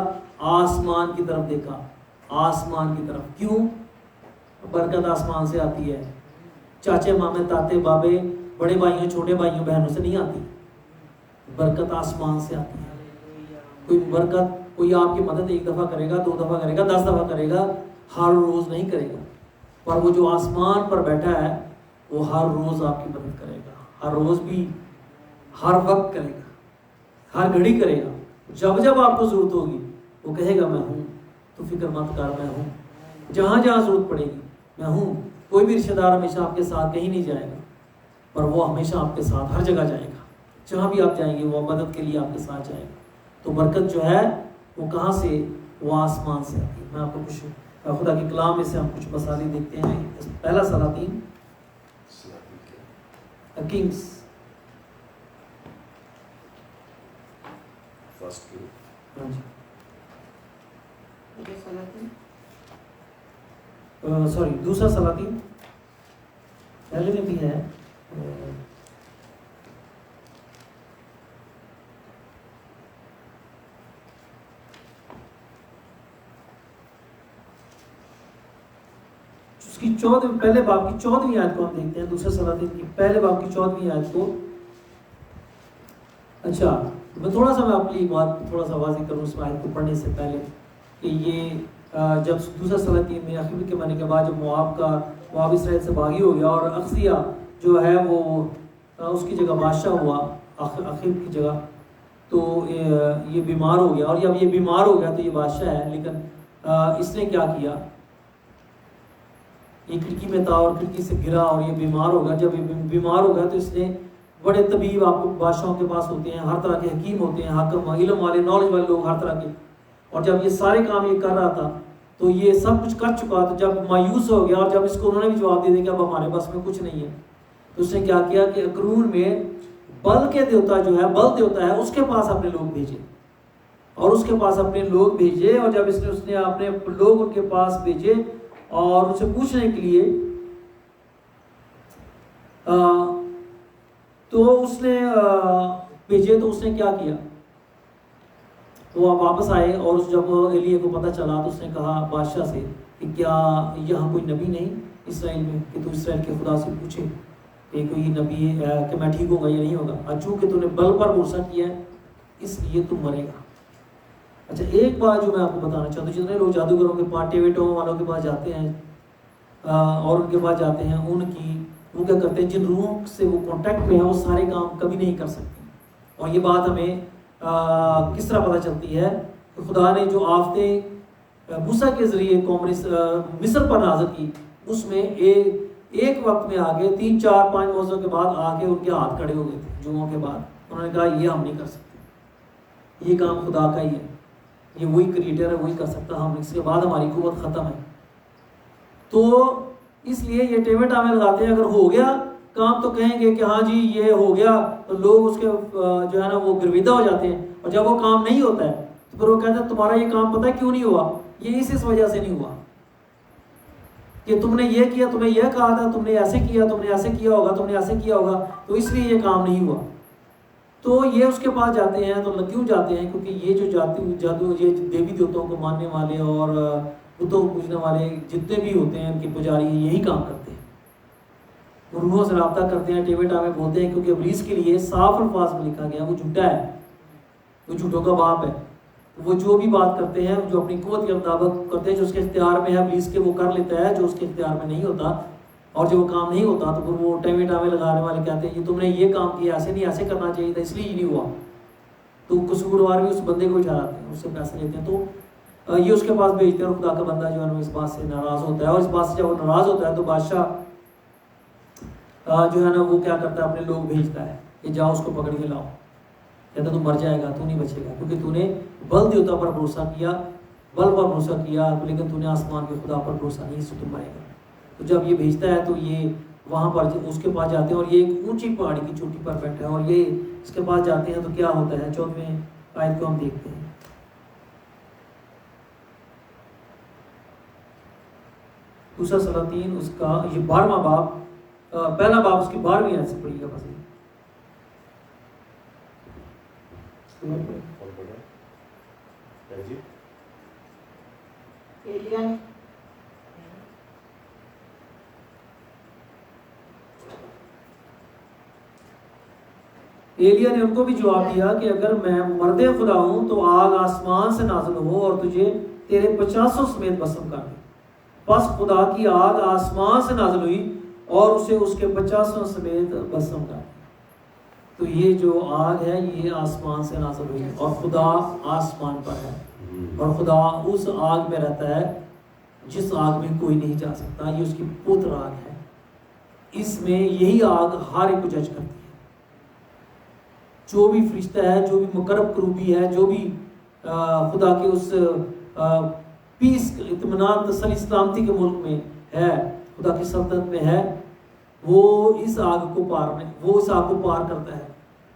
आसमान की तरफ देखा, आसमान की तरफ। क्यों? बरकत आसमान से आती है, चाचे मामे ताते बाबे बड़े भाइयों छोटे भाइयों बहनों से नहीं आती, बरकत आसमान से आती है। कोई बरकत, कोई आपकी मदद 1 दफा करेगा, 2 दफा करेगा, 10 दफा करेगा, हर रोज नहीं करेगा, पर वो जो आसमान पर बैठा है वो हर रोज आपकी मदद करेगा, हर रोज भी, हर वक्त करेगा, हर घड़ी करेगा। जब जब आपको जरूरत होगी वो कहेगा मैं हूँ, तो फिक्र मत कर, मैं हूँ। जहाँ जहाँ जरूरत पड़ेगी मैं हूँ। कोई भी रिश्तेदार हमेशा आपके साथ कहीं नहीं जाएगा, पर वो हमेशा आपके साथ हर जगह जाएगा। जहाँ भी आप जाएंगे वो मदद के लिए आपके साथ जाएगा। तो बरकत जो है वो कहाँ से, वो आसमान से आती है। मैं आपको कुछ खुदा के कलाम में से हम कुछ मसाले देखते हैं। पहला सलातीन किंग्स फर्स्ट सॉरी दूसरा सलातीन, पहले में भी है, उसकी 14 पहले बाब की 14वीं आयत को हम देखते हैं। दूसरे सलातीन की पहले बाब की 14वीं आयत को। अच्छा, मैं थोड़ा सा, मैं अपनी बात थोड़ा सा वाज़ेह करूँ इस आयत को पढ़ने से पहले, कि ये जब दूसरा सलातीन में अखीब के मरने के बाद जब मुआब इसराइल से बागी हो गया और अक्सिया जो है वो उसकी जगह बादशाह हुआ, अखीब की जगह, तो ये बीमार हो गया। और जब ये बीमार हो गया तो ये बादशाह है, लेकिन इसने क्या किया, ये खिड़की में था और खिड़की से गिरा और ये बीमार हो गया। जब ये बीमार हो गया तो इसने, बड़े तबीब आपको बादशाहों के पास होते हैं, हर तरह के हकीम होते हैं, हाकिम, इल्म वाले, नॉलेज वाले लोग, हर तरह के, और जब ये सारे काम ये कर रहा था तो ये सब कुछ कर चुका, तो जब मायूस हो गया और जब इसको उन्होंने भी जवाब दे दिया कि अब हमारे पास में कुछ नहीं है, तो उसने क्या किया कि अकरूर में बल के देवता जो है, बल देवता है, उसके पास अपने लोग भेजे, और उसके पास अपने लोग भेजे। और जब उसने अपने लोग उनके पास भेजे और उसे पूछने के लिए तो उसने भेजे। तो उसने क्या किया, तो वह वापस आए और जब एलिया को पता चला तो उसने कहा बादशाह से कि क्या यहाँ कोई नबी नहीं इसराइल में, कि तू इसराइल के खुदा से पूछे कि कोई नबी है कि मैं ठीक होगा या नहीं होगा। और चूँकि तूने बल पर भरोसा किया है इसलिए तू मरेगा। अच्छा, एक बात जो मैं आपको बताना चाहता हूँ, जितने लोग जादूगरों के पास, टेवेटों वालों के पास जाते हैं और उनके पास जाते हैं, वो क्या करते हैं, जिन रूहों से वो कांटेक्ट में है वो सारे काम कभी नहीं कर सकते। और ये बात हमें किस तरह पता चलती है कि खुदा ने जो आफतें मूसा के ज़रिए कौम मिस्र पर नाज़िल की, उसमें एक वक्त में आगे 3, 4, 5 मौसम के बाद आके उनके हाथ खड़े हो गए थे जुमों के बाद। उन्होंने कहा ये हम नहीं कर सकते, ये काम खुदा का ही है, ये वही क्रिएटर है, वही कर सकता, हम इसके बाद हमारी कुव्वत ख़त्म है। तो इसलिए ये टेवेटा में लगाते हैं, अगर हो गया काम तो कहेंगे कि हाँ जी ये हो गया, तो लोग उसके जो है ना वो गिरविदा हो जाते हैं। और जब वो काम नहीं होता है तो फिर वो कहते हैं तुम्हारा ये काम पता है क्यों नहीं हुआ, ये इस वजह से नहीं हुआ कि तुमने ये किया, तुम्हें यह कहा था, तुमने ऐसे किया, तुमने ऐसे किया होगा, तुमने ऐसे किया होगा, तो इसलिए ये काम नहीं हुआ। तो ये उसके पास जाते हैं। तो क्यों जाते हैं, क्योंकि ये जो जादू ये देवी देवताओं को मानने वाले और बुतों को पूजने वाले जितने भी होते हैं उनके पुजारी यही काम करते हैं, वो रूहों से रब्ता करते हैं, टेवेटा में बोलते हैं। क्योंकि इब्लीस के लिए साफ अल्फाज में लिखा गया वो झूठा है, वो झूठों का बाप है। वो जो भी बात करते हैं, जो अपनी कुव्वत के मुताबिक करते हैं, जो उसके इख्तियार में है इब्लीस के वो कर लेता है, जो उसके इख्तियार में नहीं होता और जो वो काम नहीं होता तो फिर वो टेवेटा में लगाने वाले कहते हैं ये तुमने ये काम किया, ऐसे नहीं, ऐसे करना चाहिए था, इसलिए ये नहीं हुआ। तो कसूरवार भी उस बंदे को ठहराते हैं, उससे पैसे लेते हैं। तो ये उसके पास भेजते हैं और खुदा का बंदा जो है इस बात से नाराज़ होता है। और इस बात से जब वो नाराज़ होता है तो बादशाह जो है ना वो क्या करता है, अपने लोग भेजता है कि जाओ उसको पकड़ के लाओ। कहता तू मर जाएगा, तू नहीं बचेगा, क्योंकि तूने बल देवता पर भरोसा किया, बल पर भरोसा किया, लेकिन तूने आसमान के खुदा पर भरोसा नहीं, इससे तू मरेगा। तो जब ये भेजता है तो ये वहाँ पर उसके पास जाते हैं और ये एक ऊंची पहाड़ी की चोटी पर बैठा है। और ये इसके पास जाते हैं तो क्या होता है, 14वें आयत को हम देखते हैं। दूसरा सलातीन उसका ये 12वां बाब, पहला बाब उसकी 12वीं आयत से पढ़िएगा बस। एलिया ने उनको भी जवाब दिया कि अगर मैं मर्दे खुदा हूं तो आग आसमान से नाज़िल हो और तुझे तेरे 50 समेत भस्म कर दे। बस खुदा की आग आसमान से नाज़िल हुई और उसे उसके 50 समेत भस्म कर दिया। तो ये जो आग है ये आसमान से नाज़िल हुई और खुदा आसमान पर है और खुदा उस आग में रहता है जिस आग में कोई नहीं जा सकता। ये उसकी पुत्र आग है, इसमें यही आग हर एक को जज करती है। जो भी फरिश्ता है, जो भी मुकर्रब करूबी है, जो भी खुदा के उस पीस इत्मीनान तसल्ली सलामती के मुल्क में है, खुदा की सल्तनत में है, वो इस आग को पार करता है,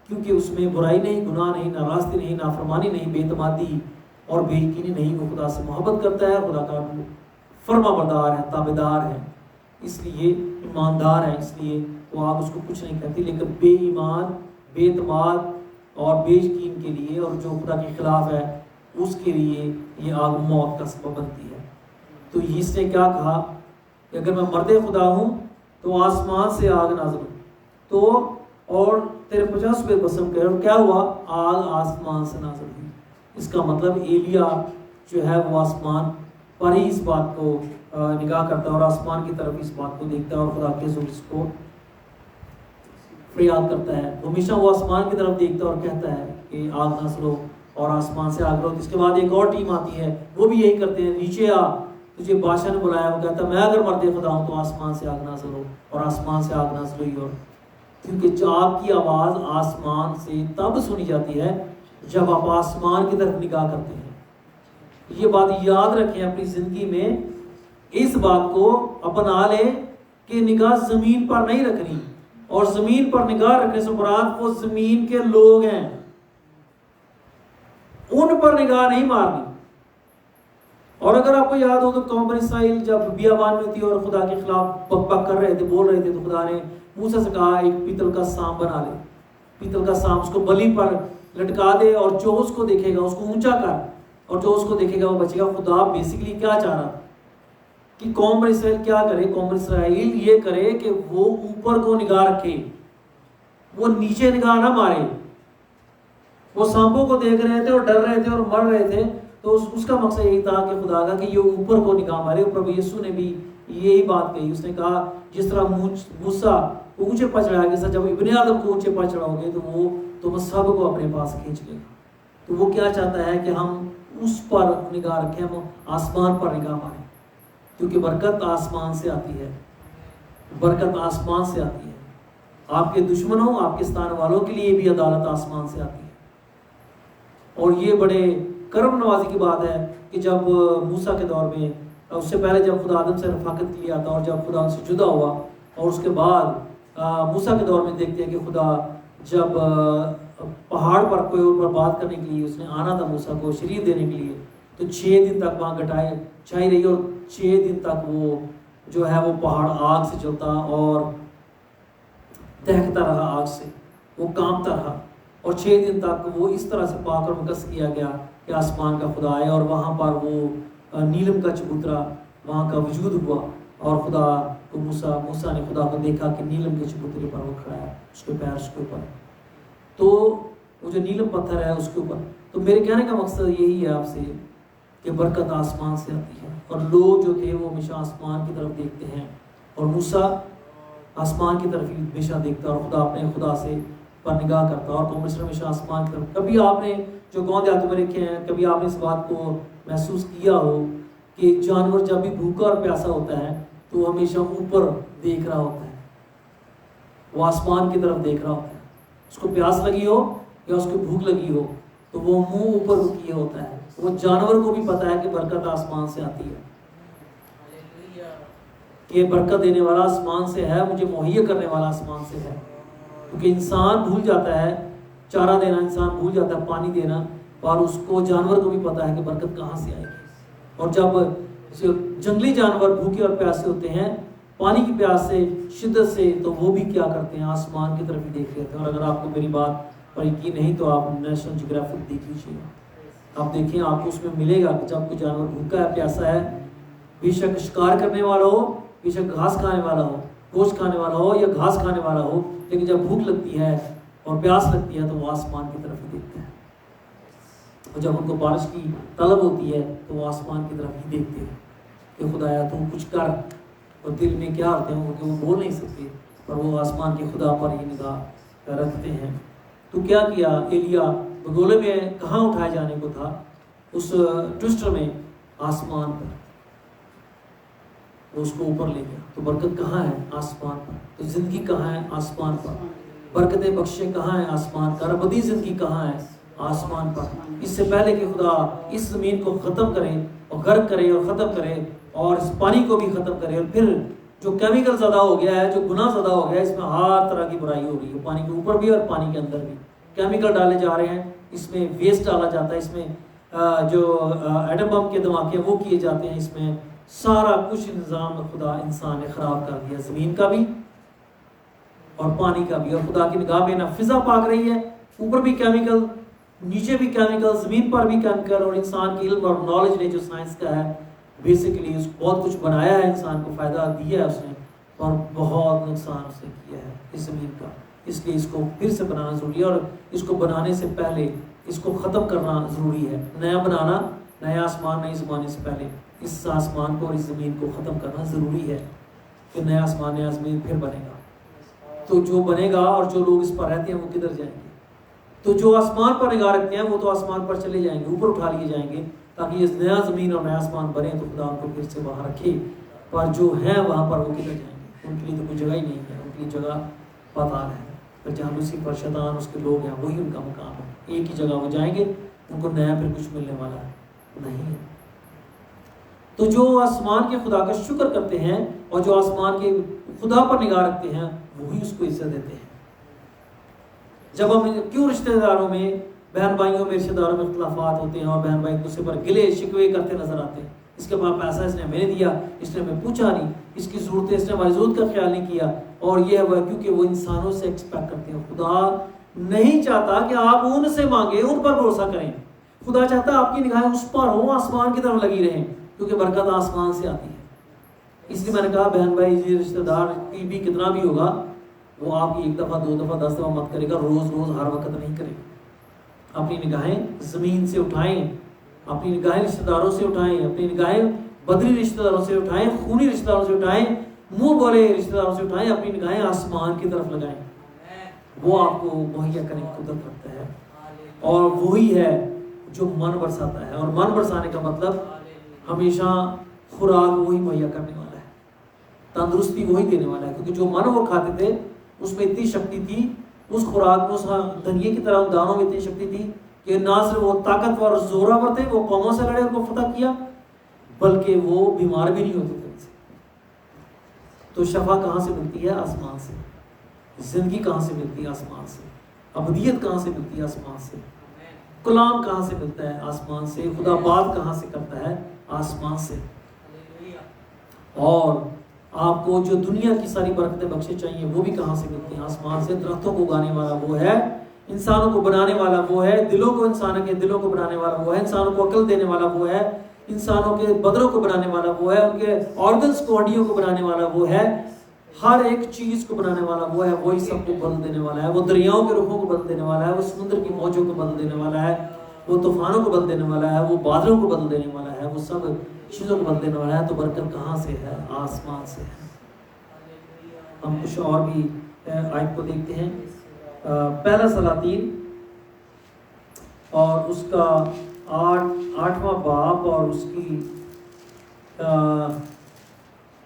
क्योंकि उसमें बुराई नहीं, गुनाह नहीं, नाराज़गी नहीं, नाफरमानी नहीं, बेतमादी और बेयकीनी नहीं। वो खुदा से मोहब्बत करता है, खुदा का फर्माबरदार है, ताबेदार है, इसलिए ईमानदार है, इसलिए वो आग उसको कुछ नहीं कहती। लेकिन बेईमान, बेतमाद और बेयकीन के लिए और जो खुदा के खिलाफ है उसके लिए ये आग मौत का सबब बनती है। तो इसने क्या कहा कि अगर मैं मर्दे खुदा हूँ तो आसमान से आग नाज़िल हो तो और तेरे 50 पे भस्म कर। और क्या हुआ, आग आसमान से नाज़िल हुई। इसका मतलब एलिया जो है वो आसमान पर ही इस बात को निगाह करता है और आसमान की तरफ इस बात को देखता है और खुदा के ज़ुल्म को फरियाद करता है। हमेशा वो आसमान की तरफ देखता है और कहता है कि आग नाज़िल हो और आसमान से आग रो। इसके बाद एक और टीम आती है, वो भी यही करते हैं, नीचे आ, तुझे बादशाह ने बुलाया। वो कहता है मैं अगर मर्दे खुदा हूँ तो आसमान से आग नाज़िल हो और आसमान से आग नाज़िल हुई। और क्योंकि आग की आवाज़ आसमान से तब सुनी जाती है जब आप आसमान की तरफ निगाह करते हैं। ये बात याद रखें अपनी ज़िंदगी में, इस बात को अपना ले कि निगाह ज़मीन पर नहीं रखनी, और ज़मीन पर निगाह रखने से मुराद वो ज़मीन के लोग हैं, उन पर निगाह नहीं मारनी। और अगर आपको याद हो तो कौम बनी इसराइल जब बियाबान में थी और खुदा के खिलाफ बकबक कर रहे थे, बोल रहे थे, तो खुदा ने मूसा से कहा एक पीतल का सांप बना ले, पीतल का सांप, उसको बलि पर लटका दे और जो उसको देखेगा उसको ऊंचा कर और जो उसको देखेगा वो बचेगा। खुदा बेसिकली क्या चाह रहा कि कौम बनी इसराइल क्या करे? कौम बनी इसराइल ये करे कि वो ऊपर को निगाह रखे, वो नीचे निगाह ना मारे। वो सांपों को देख रहे थे और डर रहे थे और मर रहे थे, तो उसका मकसद यही था कि खुदा का कि ये ऊपर को निगाह मारे। प्रभु यीशु ने भी यही बात कही, उसने कहा जिस तरह मूसा ऊंचे पर चढ़ाया गया, जब इब्ने आदम को ऊंचे पर चढ़ाओगे तो वो तुम सबको अपने पास खींच लेगा। तो वो क्या चाहता है कि हम उस पर निगाह रखें, हम आसमान पर निगाह मारें, क्योंकि बरकत आसमान से आती है, बरकत आसमान से आती है। आपके दुश्मनों, आपके स्थान वालों के लिए भी अदालत आसमान से आती है। और ये बड़े कर्म नवाजी की बात है कि जब मूसा के दौर में, उससे पहले जब खुदा आदम से रफाकत के लिए आता और जब खुदा उनसे जुदा हुआ, और उसके बाद मूसा के दौर में देखते हैं कि खुदा जब पहाड़ पर कोई ऊपर बात करने के लिए उसने आना था मूसा को शरीर देने के लिए, तो 6 दिन तक वहाँ घटाए छाई रही और 6 दिन तक वो जो है वो पहाड़ आग से जलता और दहकता रहा, आग से वो कांपता रहा। और 6 दिन तक वो इस तरह से पाक और मुकद्दस किया गया कि आसमान का खुदा आया और वहाँ पर वो नीलम का चबूतरा वहाँ का वजूद हुआ। और खुदा को मूसा ने खुदा को देखा कि नीलम के चबूतरे पर वो खड़ा है, उसके पैर उसके ऊपर, तो वो जो नीलम पत्थर है उसके ऊपर। तो मेरे कहने का मकसद यही है आपसे कि बरकत आसमान से आती है। और लोग जो थे वो हमेशा आसमान की तरफ देखते हैं, और मूसा आसमान की तरफ ही हमेशा देखता और खुदा अपने खुदा से पर निगाह करता और कौम इसराइल हमेशा आसमान की तरफ। कभी आपने जो गाँव देहातों में रखे हैं, कभी आपने इस बात को महसूस किया हो कि जानवर जब भी भूखा और प्यासा होता है तो वो हमेशा ऊपर देख रहा होता है, वो आसमान की तरफ देख रहा होता है। उसको प्यास लगी हो या उसको भूख लगी हो तो वो मुंह ऊपर किए होता है। वो जानवर को भी पता है कि बरकत आसमान से आती है, कि बरकत देने वाला आसमान से है, मुझे मुहैया करने वाला आसमान से है। क्योंकि इंसान भूल जाता है चारा देना, इंसान भूल जाता है पानी देना, और उसको जानवर को भी पता है कि बरकत कहाँ से आएगी। और जब जंगली जानवर भूखे और प्यासे होते हैं पानी की प्यास से, शिद्दत से, तो वो भी क्या करते हैं? आसमान की तरफ ही देख लेते हैं। और अगर आपको मेरी बात पर यकीन नहीं तो आप नेशनल ज्योग्राफिक देख लीजिएगा, आप देखिए आपको उसमें मिलेगा कि जब कोई जानवर भूखा है, प्यासा है, बेशक शिकार करने वाला हो, बेशक घास खाने वाला हो, गोश्त खाने वाला हो या घास खाने वाला हो, लेकिन जब भूख लगती है और प्यास लगती है तो वो आसमान की तरफ ही देखते हैं। और जब उनको बारिश की तलब होती है तो वो आसमान की तरफ ही देखते हैं कि खुदाया तुम कुछ कर। और दिल में क्या होते हैं क्योंकि वो बोल नहीं सकते, पर वो आसमान के खुदा पर ही निगाह रखते हैं। तो क्या किया एलिया? बगोले में कहाँ उठाए जाने को था? उस ट्विस्टर में, आसमान पर। वो उसको ऊपर ले गया। तो बरकत कहाँ है? आसमान पर। तो जिंदगी कहाँ है? आसमान पर। बरकतें बख्शे कहाँ है? आसमान पर। अबदी जिंदगी कहाँ है? आसमान पर। इससे पहले कि खुदा इस ज़मीन को ख़त्म करे और गर्क करे और ख़त्म करे और इस पानी को भी ख़त्म करे, और फिर जो केमिकल ज़्यादा हो गया है, जो गुनाह ज़्यादा हो गया है, इसमें हर तरह की बुराई हो रही है, पानी के ऊपर भी और पानी के अंदर भी केमिकल डाले जा रहे हैं, इसमें वेस्ट डाला जाता है, इसमें जो एटम बम के धमाके वो किए जाते हैं, इसमें सारा कुछ निज़ाम खुदा इंसान ने ख़राब कर दिया, ज़मीन का भी और पानी का भी। और खुदा की निगाह में ना फिज़ा पाक रही है, ऊपर भी केमिकल, नीचे भी केमिकल, ज़मीन पर भी केमिकल। और इंसान के इल्म और नॉलेज ने जो साइंस का है बेसिकली उसको बहुत कुछ बनाया है, इंसान को फ़ायदा दिया है उसने, और बहुत नुकसान उसने किया है इस ज़मीन का। इसलिए इसको फिर से बनाना ज़रूरी है, और इसको बनाने से पहले इसको ख़त्म करना ज़रूरी है। नया बनाना, नया आसमान नई ज़माने से पहले इस आसमान को और इस ज़मीन को ख़त्म करना ज़रूरी है, फिर नया आसमान नया ज़मीन फिर बनेगा। तो जो बनेगा और जो लोग इस पर रहते हैं वो किधर जाएंगे? तो जो आसमान पर निगाह रखते हैं वो तो आसमान पर चले जाएंगे, ऊपर उठा लिए जाएंगे, ताकि ये नया ज़मीन और नया आसमान बने तो खुदा उनको फिर से वहाँ रखे। पर जो है वहाँ पर वो किधर जाएंगे? उनके लिए तो कोई जगह ही नहीं है, उनकी जगह पाताल है। पर जहाँ लूसीफर शैतान उसके लोग हैं वही उनका मकाम है, एक ही जगह वो जाएंगे, उनको नया फिर कुछ मिलने वाला नहीं है। तो जो आसमान के खुदा का शुक्र करते हैं और जो आसमान के खुदा पर निगाह रखते हैं वही उसको इज्जत देते हैं। जब हम क्यों रिश्तेदारों में, बहन भाइयों में, रिश्तेदारों में इख्तिलाफात होते हैं और बहन भाई एक दूसरे पर गिले शिकवे करते नजर आते हैं, इसके पास पैसा इसने हमें दिया, इसने हमें पूछा नहीं, इसकी ज़रूरतें इसने हमारी ज़रूरत का ख्याल नहीं किया। और ये है वह क्योंकि वो इंसानों से एक्सपेक्ट करते हैं। खुदा नहीं चाहता कि आप उनसे मांगे, उन पर भरोसा करें। खुदा चाहता है आपकी निगाहें उस पर हो, आसमान की तरफ लगी रहें, क्योंकि बरकत आसमान से आती है। इसलिए मैंने कहा बहन भाई ये रिश्तेदार भी कितना भी होगा, वो आपकी 1 दफ़ा 2 दफ़ा 10 दफ़ा मत करेगा, रोज़ रोज़ हर वक्त नहीं करेगा। अपनी निगाहें ज़मीन से उठाएं, अपनी निगाहें रिश्तेदारों से उठाएं, अपनी निगाहें बदरी रिश्तेदारों से उठाएं, खूनी रिश्तेदारों से उठाएं, मुंह बोले रिश्तेदारों से उठाएं, अपनी निगाहें आसमान की तरफ लगाएं। वो आपको मुहैया करने की कुदरत रखता है, और वही है जो मन बरसाता है। और मन बरसाने का मतलब हमेशा खुराक वही मुहैया करने वाला है, तंदुरुस्ती वही देने वाला है। क्योंकि जो मन वो खाते थे उसमें इतनी शक्ति थी, उस खुराक में, उस धनिये की तरह उन दानों में इतनी शक्ति थी कि ना सिर्फ वो ताकतवर और जोरावर थे, वो कौमों से लड़े, उनको फतह किया, बल्कि वो बीमार भी नहीं होते थे उनसे। तो शफा कहाँ से मिलती है? आसमान से। जिंदगी कहाँ से मिलती है? आसमान से। अबदियत कहाँ से मिलती है? आसमान से। कलाम कहाँ से मिलता है? आसमान से। खुदा बात कहाँ से करता है? आसमान से। और आपको जो दुनिया की सारी बरकतें बख्शे चाहिए वो भी कहाँ से मिलती हैं? आसमान से। दरख्तों को उगाने वाला वो है, इंसानों को बनाने वाला वो है, दिलों को, इंसानों के दिलों को बनाने वाला वो है, इंसानों को अकल देने वाला वो है, इंसानों के बदनों को बनाने वाला वो है, उनके ऑर्गन्स को, हड्डियों को बनाने वाला वो है, हर एक चीज को बनाने वाला वो है। वही सबको बदल देने वाला है। वो दरियाओं के रुखों को बदल देने वाला है, वो समुद्र की मौजों को बदल देने वाला है, वो तूफानों को बदल देने वाला है, वो बादलों को बदल देने वाला है, वो सब चीज़ों को बदल देने वाला है। तो बरकत कहाँ से है? आसमान से है। हम कुछ और भी आयत को देखते हैं। पहला सलातीन और उसका 8वां बाब और उसकी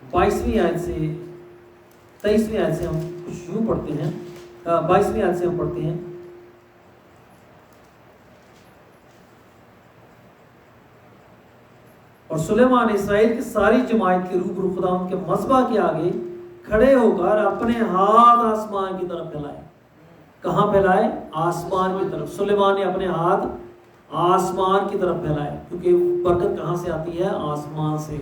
22वीं आयत से 23वीं आयत से हम कुछ यूँ पढ़ते हैं। 22वीं आयत से हम पढ़ते हैं। और सुलेमान इस्राएल की सारी जमात के रूबरू खुदा उनके मज़बा के आगे खड़े होकर अपने हाथ आसमान की तरफ फैलाए। कहाँ फैलाए? आसमान की तरफ। सुलेमान ने अपने हाथ आसमान की तरफ फैलाए, क्योंकि बरकत कहाँ से आती है? आसमान से।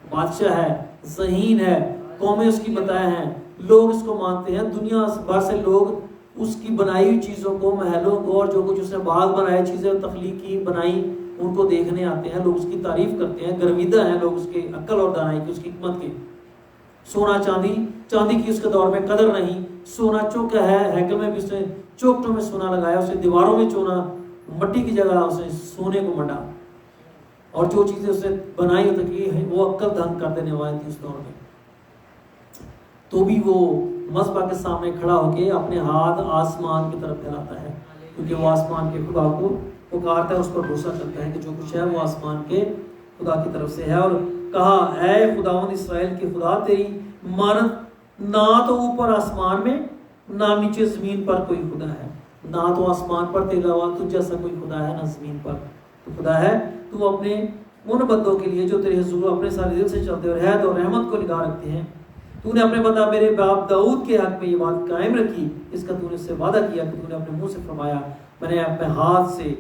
बादशाह है, ज़हीन है, कौमें उसकी बताए हैं, लोग इसको मानते हैं, दुनिया भर से लोग उसकी बनाई हुई चीज़ों को, महलों को, और जो कुछ उसने बाग बनाए, चीज़ें तख्लीकी बनाई, उनको देखने आते हैं। लोग उसकी तारीफ करते हैं, गर्विदा हैं लोग उसके अक्ल और दानाई की, उसकी हिकमत की। सोना चांदी की उसके दौर में कदर नहीं। सोना चौका है, हैकल में भी उसने चौकटों में सोना लगाया, उसने दीवारों में सोना, मट्टी की जगह उसने सोने को मंडा, और जो चीज़ें उसने बनाई हो तक वो अक्ल दंग कर देने वाली थी उस दौर में। तो भी वो मज़बा के सामने खड़ा होकर अपने हाथ आसमान की तरफ फैलाता है, क्योंकि वो आसमान के खुदा को पुकारता है, उस पर भरोसा करता है कि जो कुछ है वो आसमान के खुदा की तरफ से है। और कहा, ऐ खुदावंद इस्राएल के खुदा, तेरी मानत ना तो ऊपर आसमान में ना नीचे ज़मीन पर कोई खुदा है। ना तो आसमान पर तेरे अलावा तुझ जैसा कोई खुदा है, ना ज़मीन पर तो खुदा है। तू अपने उन बंदों के लिए जो तेरे हुजूर अपने सारे दिल से चलते और रहमत और रहमत को निगाह रखते हैं, तूने अपने बंदा मेरे बाप दाऊद के हक में ये बात कायम रखी। इसका तूने उससे वादा किया कि तूने अपने मुंह से फरमाया, मैंने अपने हाथ से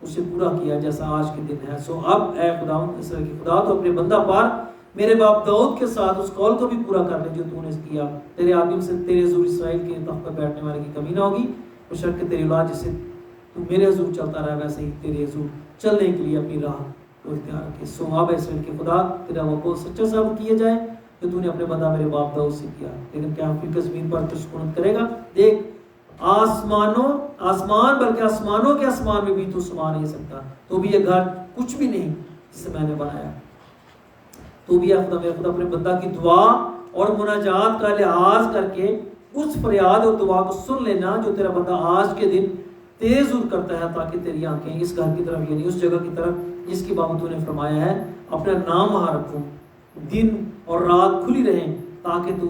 उसे पूरा किया जैसा आज के दिन है। सो अब ऐ खुदावंद इस्राएल के खुदा, तो अपने बंदा पर मेरे बाप दाऊद के साथ उस कौल को भी पूरा कर ले जो तूने किया। तेरे आदमी से तेरे हुजूर इस्राएल के तख्त पर बैठने वाले की कमी ना होगी, बशर्ते तेरी औलाद जिससे तू मेरे हुजूर चलता रहा वैसे ही तेरे हुजूर चलने के लिए अपनी राह को इख्तियार रखे। सो अब इस्राएल के खुदा, तेरा वो कौल सच्चा साबित किया जाए जो तूने अपने बंदा मेरे बाप दाऊद से किया। लेकिन क्या फिर ज़मीन पर तो सुकूनत करेगा? देख, आसमान बल्कि आसमानों के आसमान में भी तू समा नहीं सकता, तो भी ये घर कुछ भी नहीं जिसे मैंने बनाया। तो भी खुदा मेरे खुदा अपने बंदा की दुआ और मुनाजात का लिहाज करके उस फरियाद और दुआ को सुन लेना जो तेरा बंदा आज के दिन तेज दूर करता है, ताकि तेरी आंखें इस घर की तरफ यानी उस जगह की तरफ जिसकी बाबत तूने फरमाया है अपना नाम वहाँ रखूँ, दिन और रात खुली रहें, ताकि तू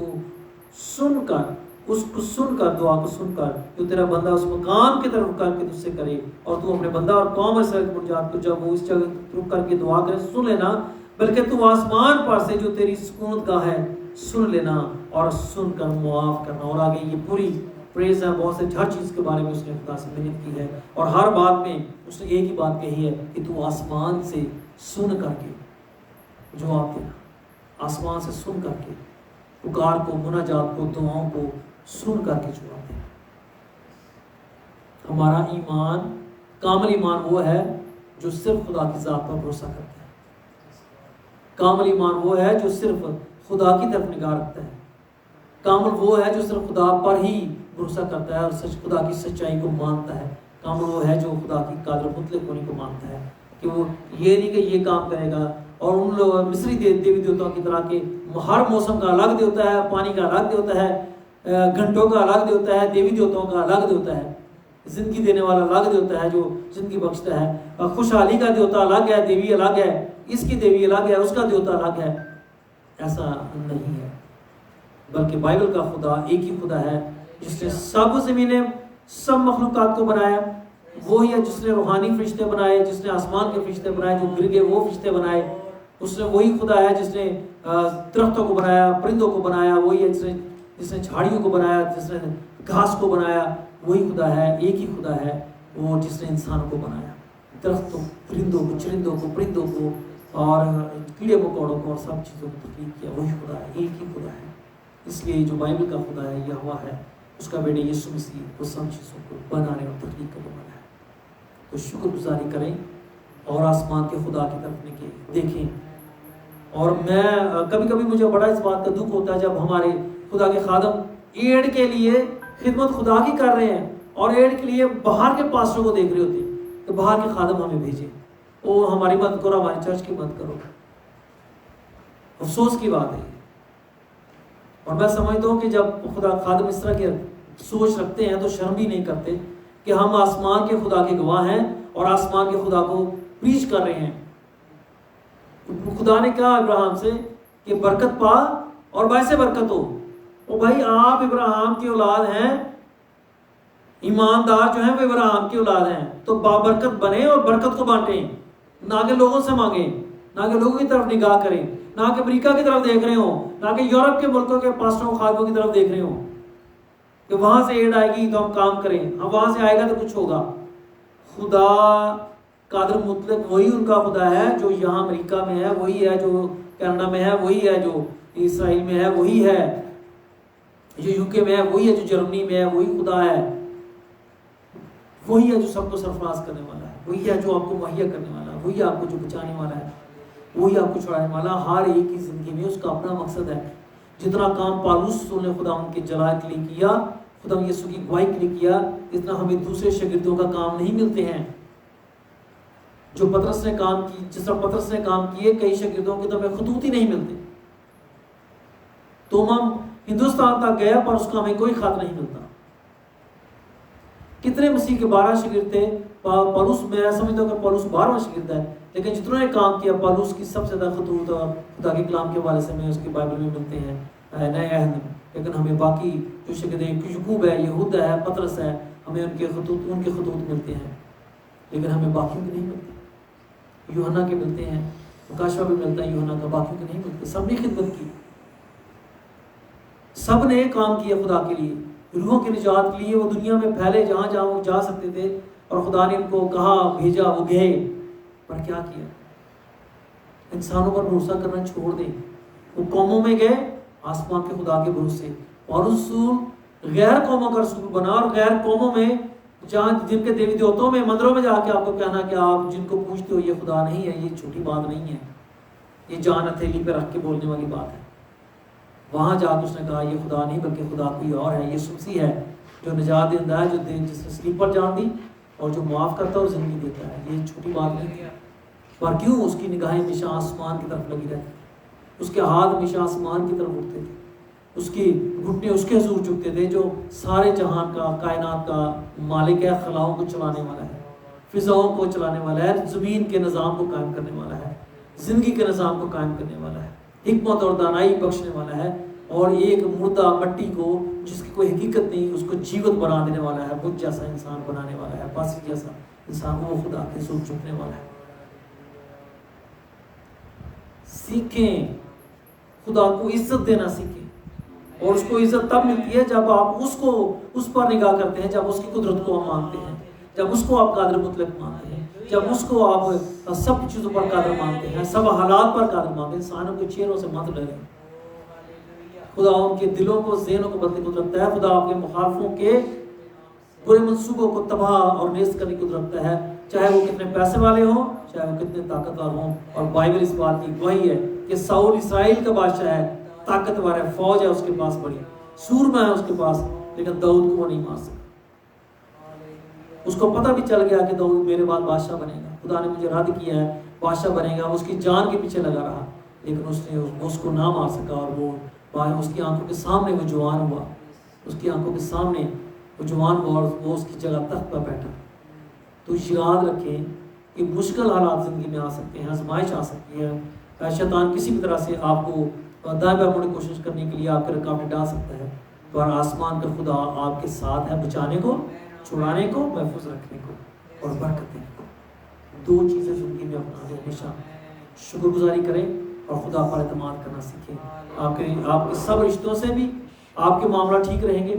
सुनकर उसको सुनकर दुआ को सुनकर जो तेरा बंदा उस मकाम की तरफ करके तुझसे करे, और तू अपने बंदा और कौम मुरजात को जब वो इस जगह रुक करके दुआ करे सुन लेना, बल्कि तू आसमान पर से जो तेरी सुकूनत गाह है सुन लेना और सुनकर मुआफ करना। और आगे ये पूरी प्रेज है, बहुत से हर चीज़ के बारे में उसने खुदा से मिन्नत की है, और हर बात में उसने एक ही बात कही है कि तू आसमान से सुन करके जो आते हैं आसमान से सुन करके, पुकार को, मुनाजात को, दुआओं को सुन करके जो आते हैं। हमारा ईमान, कामिल ईमान वो है जो सिर्फ खुदा की ज़ात पर भरोसा करता है। कामिल ईमान वो है जो सिर्फ खुदा की तरफ निगाह रखता है। कामिल वो है जो सिर्फ खुदा पर ही भरोसा करता है और खुदा की सच्चाई को मानता है। कामिल वो है जो खुदा की कादर मुतलक होने को मानता है, कि वो ये नहीं कि ये काम करेगा। और उन लोग मिस्री देवी देवताओं की तरह के हर मौसम का अलग देवता है, पानी का अलग देवता है, घंटों का अलग देवता है, देवी देवताओं का अलग देवता है, जिंदगी देने वाला अलग देवता है जो जिंदगी बख्शता है, और खुशहाली का देवता अलग है, देवी अलग है, इसकी देवी अलग है, उसका देवता अलग है। ऐसा नहीं है, बल्कि बाइबल का खुदा एक ही खुदा है जिसने सब ज़मीनें, सब मखलूक़ात को बनाया। वो ही है जिसने रूहानी फरिश्ते बनाए, जिसने आसमान के फरिश्ते बनाए, जो गिर गए वो फरिश्ते बनाए। उसने वही खुदा है जिसने दरख्तों को बनाया, परिंदों को बनाया। वही है जिसने झाड़ियों को बनाया, जिसने घास को बनाया। वही खुदा है, एक ही खुदा है वो जिसने इंसानों को बनाया, दरख्तों, परिंदों को, चरिंदों को, परिंदों को और कीड़े मकोड़ों को और सब चीज़ों को तख्लीक किया। वही खुदा है, एक ही खुदा है। इसलिए जो बाइबल का खुदा है, यहोवा है, उसका बेटे यीशु मसीह वो सब चीज़ों को बनाने और तख्लीक करने वाला है। तो शुक्रगुजारी करें और आसमान के खुदा की तरफ देखें। और मैं कभी कभी मुझे बड़ा इस बात का दुख होता है जब हमारे खुदा के खादम एड के लिए खिदमत खुदा की कर रहे हैं और एड के लिए बाहर के पास्टरों को देख रहे होते हैं, तो बाहर के खादम हमें भेजें, वो हमारी मदद करो, हमारी चर्च की मदद करो। अफसोस की बात है। और मैं समझता हूँ कि जब खुदा खादम इस तरह की सोच रखते हैं तो शर्म भी नहीं करते कि हम आसमान के खुदा के गवाह हैं और आसमान के खुदा को प्रीच कर रहे हैं। खुदा ने कहा इब्राहिम से कि बरकत पा और वैसे बरकत हो। ओ भाई, आप इब्राहिम की औलाद हैं, ईमानदार जो हैं वो इब्राहिम की औलाद हैं, तो बाबरकत बने और बरकत को बांटें, ना कि लोगों से मांगे, ना कि लोगों की तरफ निगाह करें, ना कि अमेरिका की तरफ देख रहे हो, ना कि यूरोप के मुल्कों के पास्टरों खादमों की तरफ देख रहे हो कि वहां से एड आएगी तो हम काम करें, हम वहां से आएगा तो कुछ होगा। खुदा कादर मुतलक वही उनका खुदा है जो यहाँ अमेरिका में है, वही है जो कनाडा में है, वही है जो इसराइल में है, वही है जो यूके में है, वही है जो जर्मनी में है, वही खुदा है, वही है जो सबको सरफराज करने वाला है, वही है जो आपको मुहैया करने वाला है, वही आपको जो बचाने वाला है, वही आपको छुड़ाने वाला। हर एक की जिंदगी में उसका अपना मकसद है। जितना काम पालूस ने खुदा उनके जलाल के लिए किया, खुदा यीशु की गवाही के लिए किया, इतना हमें दूसरे शागिर्दों का काम नहीं मिलते हैं जो पतरस ने काम की। जिस तरह पतरस ने काम किए, कई शागिर्दों के तो हमें खतूत ही नहीं मिलते। तो हम हिंदुस्तान तक गया पर उसका हमें कोई खत नहीं मिलता। कितने मसीह के 12 शागिर्द थे, पौलुस, मैं समझता हूँ कि पौलुस 12वां शागिर्द है, लेकिन जितनों ने काम किया पौलुस की सबसे ज़्यादा खतूत खुदा के कलाम के हवाले से हमें उसकी बाइबल में मिलते हैं, नए अहद में। लेकिन हमें बाकी जो शागिर्द हैं, याकूब है, यहूदा है, पतरस है, हमें उनके खतूत मिलते हैं, लेकिन हमें बाकियों के नहीं मिलते। यूहन्ना के मिलते हैं, मुकाशवा भी मिलता है यूहन्ना का, बाकियों के नहीं मिलते। सब ने खिदमत की, सब ने काम किया खुदा के लिए, रूहों की निजात के लिए। वो दुनिया में फैले जहाँ जहाँ वो जा सकते थे और खुदा ने उनको कहा, भेजा, वो गए। पर क्या किया? इंसानों पर भरोसा करना छोड़ दें। वो कौमों में गए आसमान के खुदा के भरोसे, और रसूल गैर कौमों का रसूल बना। और गैर कौमों में जहाँ जिनके देवी देवताओं में मंदिरों में जाके आपको कहना कि आप जिनको पूछते हो ये खुदा नहीं है, ये छोटी बात नहीं है, ये जान हथेली पे रख के बोलने वाली बात है। वहाँ जाकर उसने कहा ये खुदा नहीं बल्कि खुदा कोई और है, ये सुमसी है जो निजात देता है, जो जिसने स्लीप पर जान दी और जो माफ़ करता है और ज़िंदगी देता है। ये छोटी बात नहीं है। पर क्यों उसकी निगाहें हमेशा आसमान की तरफ लगी रहती, उसके हाथ हमेशा आसमान की तरफ उठते थे, उसकी घुटने उसके हुजूर झुकते थे जो सारे जहान का, कायनात का मालिक है, खलाओं को चलाने वाला है, फिजाओं को चलाने वाला है, ज़मीन के निज़ाम को कायम करने वाला है, ज़िंदगी के निज़ाम को कायम करने वाला है, हिकमत और दानाई बख्शने वाला है, और एक मुर्दा मट्टी को जिसकी कोई हकीकत नहीं उसको जीवित बना देने वाला है, मुझ जैसा इंसान बनाने वाला है, बासी जैसा इंसान, वो खुदा के सूर झुकने वाला है। सीखें, खुदा को इज्जत देना सीखें। और उसको इज्जत तब मिलती है जब आप उस पर निगाह करते हैं, जब उसकी कुदरत को आप मानते हैं, जब उसको आप कादिर मुतलक मानते हैं, जब उसको आप सब चीज़ों पर कादर मानते हैं, सब हालात पर कादर मानते हैं, इंसानों के चेहरों से मत डरें। खुदा उनके दिलों को, ज़हनों को बदलने को रखता है। खुदा आपके मुखालफों के बुरे मंसूबों को तबाह और नेस्त करने को रखता है, चाहे वो कितने पैसे वाले हों, चाहे वो कितने ताकतवर हों। और बाइबल इस बात की गवाही है कि साउल इस्राएल का बादशाह है, ताकतवर है, फौज है उसके पास बड़ी, सूरमा है उसके पास, लेकिन दाऊद को वो नहीं मार सका। उसको पता भी चल गया कि दाऊद मेरे बाद बादशाह बनेगा, खुदा ने मुझे रद्द किया है, बादशाह बनेगा। उसकी जान के पीछे लगा रहा, लेकिन उसने उसको ना मार सका। और वो उसकी आंखों के सामने वो जवान हुआ, उसकी आंखों के सामने वो जवान हुआ और वो उसकी जगह तख्त पर बैठा। तो याद रखें कि मुश्किल हालात ज़िंदगी में आ सकते हैं, आजमाइश आ सकती है, शैतान किसी भी तरह से आपको दाएं बाएं मुड़ने की कोशिश करने के लिए आपके रुकावटें डाल सकता है। पर आसमान का खुदा आपके साथ है, बचाने को, छुड़ाने को, महफूज रखने को और बरकत देने को। दो चीज़ें ज़िंदगी में अपना लें, हमेशा शुक्रगुजारी करें और खुदा पर एतमाद करना सीखें। आपके सब रिश्तों से भी आपके मामला ठीक रहेंगे,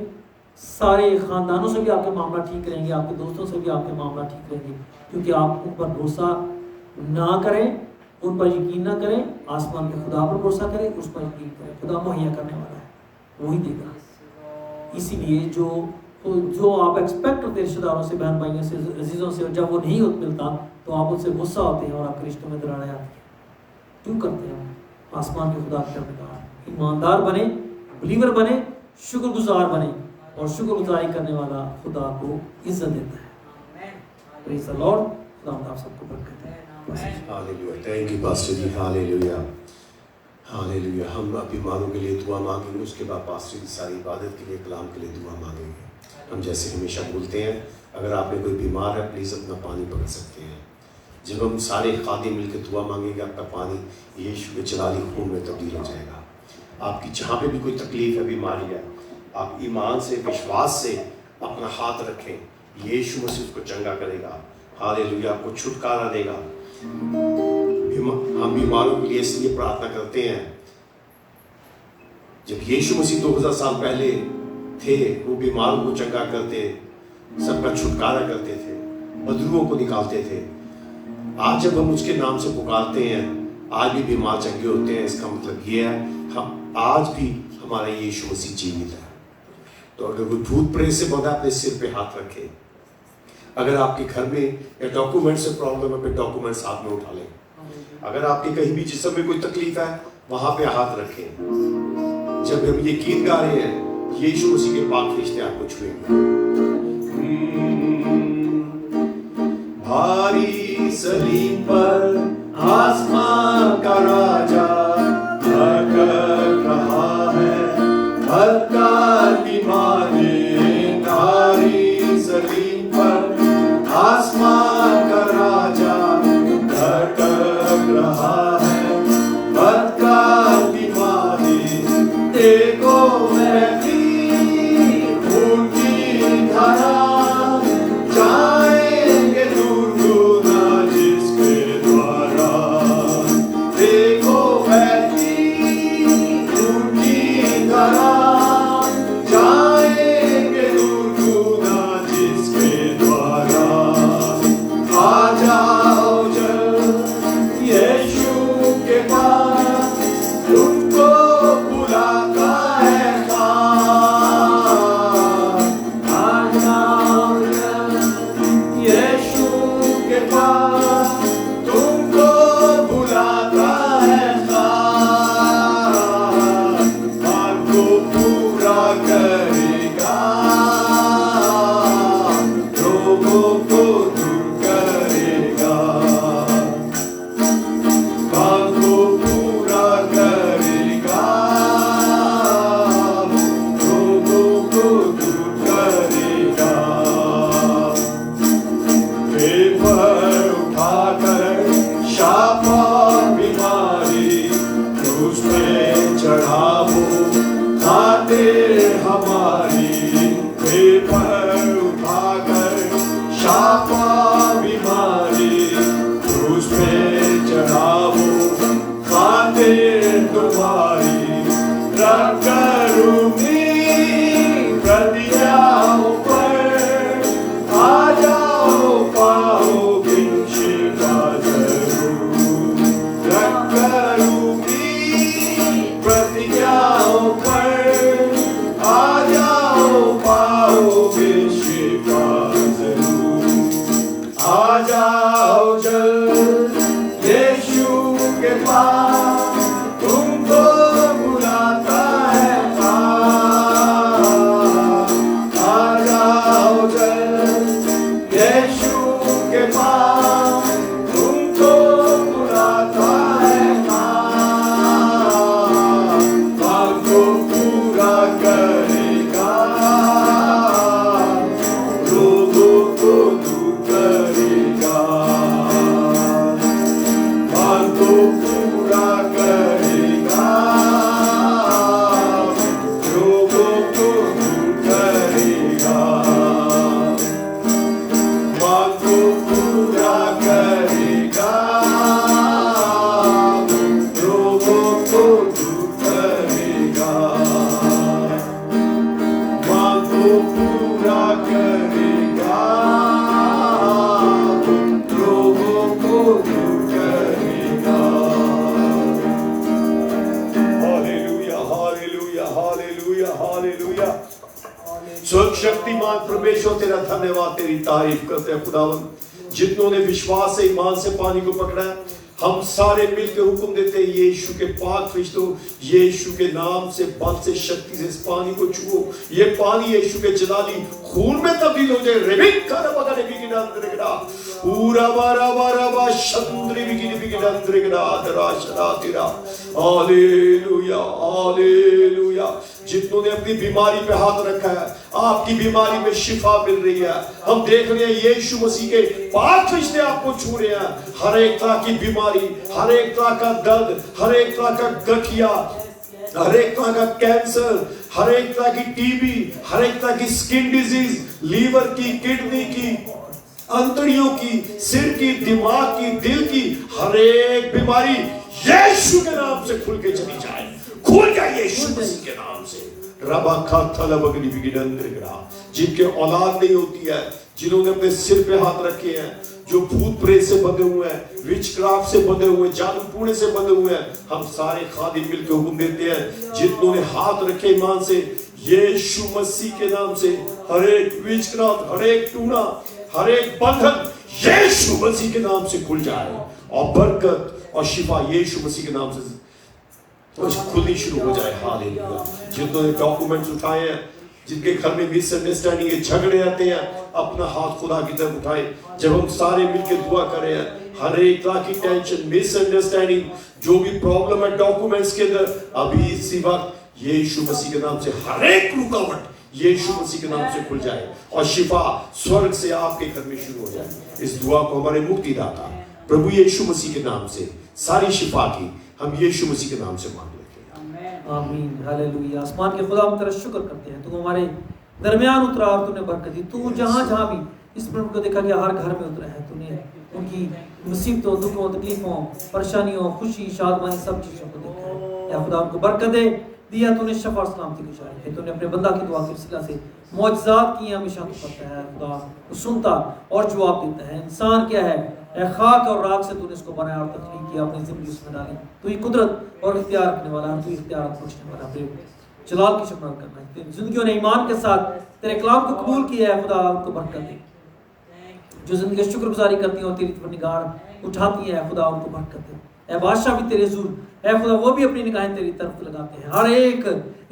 सारे ख़ानदानों से भी आपके मामला ठीक रहेंगे, आपके दोस्तों से भी आपके मामला ठीक रहेंगे, क्योंकि आप उन पर भरोसा ना करें, उन पर यकीन ना करें, आसमान के खुदा पर भरोसा करें, उस पर यकीन करें। खुदा मुहैया करने वाला है, वही देगा। इसीलिए जो आप एक्सपेक्ट करते हैं रिश्तेदारों से, बहन भाइयों से, अजीज़ों से, और जब वो नहीं मिलता तो आप उनसे गुस्सा होते हैं और आपके रिश्तों में दरारें आती हैं। क्यों करते हैं? आसमान के खुदा करने का ईमानदार बने, बिलीवर बने, शुक्रगुजार बने, और शुक्रगुजारी करने वाला खुदा को इज्जत देता है। Praise the lord. खुदा आप सबको बरकत दे। Hallelujah. Thank you pastor ji. Hallelujah, hallelujah. हम बीमारों के लिए दुआ मांगेंगे, उसके बाद पास्टर की सारी इबादत के लिए, कलाम के लिए दुआ मांगेंगे। हम जैसे हमेशा बोलते हैं, अगर आप में कोई बीमार है प्लीज़ अपना पानी पकड़ सकते हैं। जब हम सारे खादी मिलकर दुआ मांगेंगे, आपका पानी यीशु के जलाली खून में तब्दील हो जाएगा। आपकी जहाँ पे भी कोई तकलीफ है, बीमारी है, आप ईमान से, विश्वास से अपना हाथ रखें, यीशु मसीह उसको चंगा करेगा। हालेलुया, आपको छुटकारा देगा। हम बीमारों के लिए इसलिए प्रार्थना करते हैं, जब यीशु मसीह 2000 साल पहले थे, वो बीमारों को चंगा करते, सबका छुटकारा करते थे, बदरुओं को निकालते थे। आज जब हम उसके नाम से पुकारते हैं, आज भी बीमार चंगे होते हैं। इसका मतलब ये है, हम आज भी हमारा यीशु मसीह जीवित है। तो अगर कोई भूत प्रेत से बंधा, अपने सिर पे हाथ रखे। अगर आपके घर में या डॉक्यूमेंट से प्रॉब्लम है, फिर डॉक्यूमेंट साथ में उठा लें। अगर आपके कहीं भी जिस्म में कोई तकलीफ है, वहां पे हाथ रखें। जब हम ये गीत गा रहे हैं, यीशु मसीह के पाक फरिश्ते आपको छुएंगे। भारी सलीब पर आसमान का राजा भटक रहा है, हल्का की माने। भारी सलीब पर आसमान का राजा भटक रहा है, हल्का की माने। देखो बहती खून की धारा, जाएंगे दूर दूर जिसके द्वारा। देखो बहती खून की धारा, जाएंगे दूर दूर जिसके द्वारा। आ जाओ जब यीशु के पास, तुमको बुलाता है खास। आ जाओ जब यीशु के पास, तुमको बुलाता है खास। मान को पूरा करेगा, रोगों को दूर करेगा। मान को पूरा करेगा, रोगों को दूर करेगा। पेपर उठाकर शापा बीमारी, क्रूस पे चढ़ावो खातिर हमारी। पेपर उठाकर शापा बीमारी, क्रूस पे चढ़ावो खातिर तुम्हारी। रख करूंगी प्रतियाओं पर, आ जाओ पाओगे हालेलुया हालेलुया। सर्वशक्तिमान परमेश्वर तेरा धन्यवाद, तेरी तारीफ करते हैं खुदावन। जितनों ने विश्वास से ईमान से पानी को पकड़ा, हम सारे मिलकर हुक्म देते हैं यीशु के पाक फरिश्तों, यीशु के नाम से बल से शक्ति से इस पानी को छुओ। ये पानी यीशु के जलाली खून में तब्दील हो जाए। रेबिक का बगा ने बिगिन अंदरगड़ा पूरा बारा बारा बा शंद्री बिगिन अंदरगड़ा दराशरा तेरा। Hallelujah hallelujah. जितनों ने अपनी बीमारी पे हाथ रखा है, आपकी बीमारी में शिफा मिल रही है। हम देख रहे हैं यीशु मसीह के पाक फरिश्ते आपको छू रहे हैं। हर एक तरह की बीमारी, हर एक तरह का दर्द, हर एक तरह का गठिया, हर एक तरह का कैंसर, हर एक तरह की टीबी, हर एक तरह की स्किन डिजीज, लीवर की, किडनी की, अंतड़ियों की, सिर की, दिमाग की, दिल की, हर एक बीमारी यीशु के नाम से खुल के चली जाए। खुल जाए यीशु मसीह के नाम से। रबा खाता लबगनी बिगिन अंदरगड़ा। जिनके औलाद नहीं होती है, जिन्होंने अपने सिर पे हाथ रखे हैं, जो भूत प्रेत से बंधे हुए हैं, विचक्राफ्ट से बंधे हुए, जादू टूने से बंधे हुए हैं, हम सारे खादिम मिलकर हुक्म देते हैं, जितनों ने हाथ रखे ईमान से, यीशु मसीह के नाम से हर एक विचक्राफ्ट, हर एक टूना, हर एक बंधन यीशु मसीह के नाम से खुल जाए और बरकत और शिफा यीशु मसीह के नाम से खुलनी शुरू हो जाए। हालेलुया। जिन्होंने डॉक्यूमेंट्स उठाए हैं, जिनके घर में मिसअंडरस्टैंडिंग है, झगड़े आते हैं, अपना हाथ खुदा की तरफ उठाए। जब हम सारे मिलकर दुआ करें, हर एक तरह की टेंशन, मिसअंडरस्टैंडिंग, जो भी प्रॉब्लम है डॉक्यूमेंट्स के अंदर, अभी इसी वक्त यीशु मसीह के नाम से हर एक रुकावट यीशु मसीह के नाम से खुल जाए और शिफा स्वर्ग से आपके घर में शुरू हो जाए। इस दुआ को हमारे मुक्तिदाता प्रभु यीशु मसीह के नाम से सारी शिफा की हम यीशु मसीह के नाम से मांग लेते हैं। आमीन हालेलुया। आसमान के खुदा हम तेरा शुक्र करते हैं, तू हमारे दरमियान उतरा और तूने बरकत दी। तू जहाँ जहाँ भी इस प्रभु को देखा गया, हर घर में उतरा है। तूने उनकी मुसीबतों, दुखों, तकलीफों, परेशानियों, खुशी, शादमानी, सब चीज़ों को देखा है। या खुदा उनको बरकत दे, दिया तूने शफा और सलामती गुजारी है। तूने अपने बंदा की दुआ के वसीला से मौजज़ात किए, हमेशा तू करता है खुदा, वो सुनता और जवाब देता है। इंसान क्या है, खाक और राख से तूने इसको बनाया और तख्लीक किया, अपनी जिंदगी उसमें डाली। तू ही कुदरत और इख्तियार रखने वाला है, तू इख्तियार बख्शने वाला है। जलाल की शुक्र करना है, तेरी जिंदगियों ने ईमान के साथ तेरे कलाम को कबूल किया है। खुदा उनको बरकत दे, जो जिंदगी शुक्रगुजारी करती है और तेरी तरफ निगाह उठाती है, खुदा उनको बरकत दे। ए बादशाह भी तेरे हुजूर, ए खुदा वो भी अपनी निगाहें तेरी तरफ लगाते हैं। हर एक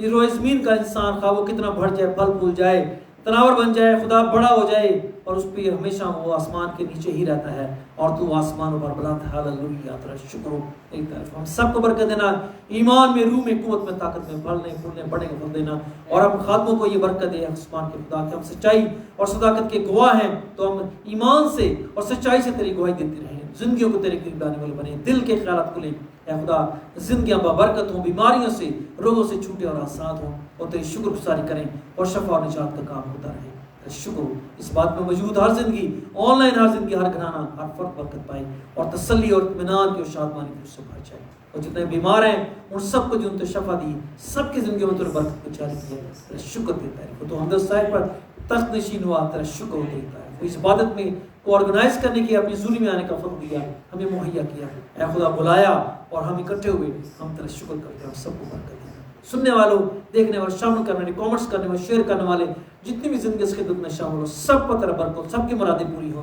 ये रोए ज़मीन का इंसान, खा वो कितना बढ़ जाए, फल फूल जाए, तनावर बन जाए, खुदा बड़ा हो जाए, और उस पर हमेशा वो आसमान के नीचे ही रहता है और तू आसमानों पर बुलंद है। हालेलुया, तेरा शुक्र हो। एक तरफ हम सबको बरकत देना, ईमान में, रूह में, कुव्वत में, ताकत में, फलने फूलने बढ़ने का फल देना, और हम खादमों को ये बरकत दे आसमान के खुदा कि हम सच्चाई और सदाकत के गवाह हैं, तो हम ईमान से और सच्चाई से तेरी गवाही देते रहें, जिंदगियों को तेरे करीब लाने वाले बने, दिल के ख्यालात को ले खुदा, जिंदगियां बाबरकत हों, बीमारियों से, रोगों से छूटे और आसाद हों, और तेरी शुक्रगुजारी करें और शफा और निजात का काम होता रहे। शुक्र इस बात में मौजूद हर जिंदगी, ऑनलाइन हर जिंदगी, हर घराना, हर फर्द बरकत पाए और तसल्ली और इत्मीनान की और शादमानी की उससे भर जाए। और जितने बीमार हैं उन सबको जो उनसे शफा दी, सबकी जिंदगी में तेरे बरकत को जारी किया, तेरा शुक्र देता है। तो हमदर्द साहिब पर तख्त नशीन हुआ, तेरा शुक्र देता है। तो इस इबादत में को ऑर्गेनाइज करने की, अपनी ज़ूरी में आने का फर्क दिया, हमें मुहैया किया, ऐ खुदा बुलाया और हम इकट्ठे हुए, हम तेरा शुक्र करते हैं और सबको बरकत देना। सुनने वालों, देखने वाले, शामिल करने वाले, कॉमेंट्स करने वाले, शेयर करने वाले, जितनी भी जिंदगी इसके दुख में शामिल हो, सब पर तेरा बरकत, सबकी मुरादें पूरी हो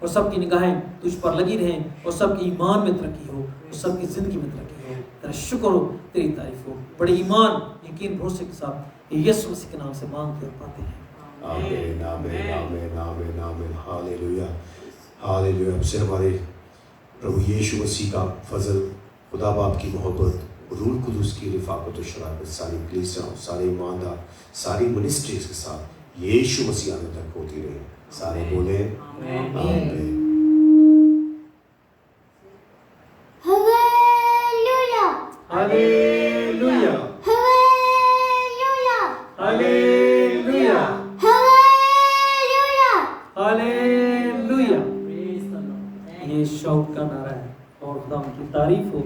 और सबकी निगाहें तुझ पर लगी रहें और सबकी ईमान में तरक्की हो और सबकी जिंदगी में तरक्की हो। तेरा शुक्र हो, तेरी तारीफ हो। बड़े ईमान, यकीन, भरोसे के साथ यीशु मसीह के नाम से मांगते और पाते हैं। आमीन आमीन आमीन आमीन आमीन। Hallelujah hallelujah. अब से हमारे प्रभु यीशु मसीह का फजल, खुदा बाप की मोहब्बत, रूह कुदूस की रिफाकत और शराकत सारी कलीसियां, सारे ईमानदार, सारी मिनिस्ट्रीज के साथ यीशु मसीह आने तक होती रहे। सारे बोले आमीन। Hallelujah hallelujah hallelujah hallelujah hallelujah hallelujah. ये शौक का नारा है और खुदा की तारीफ हो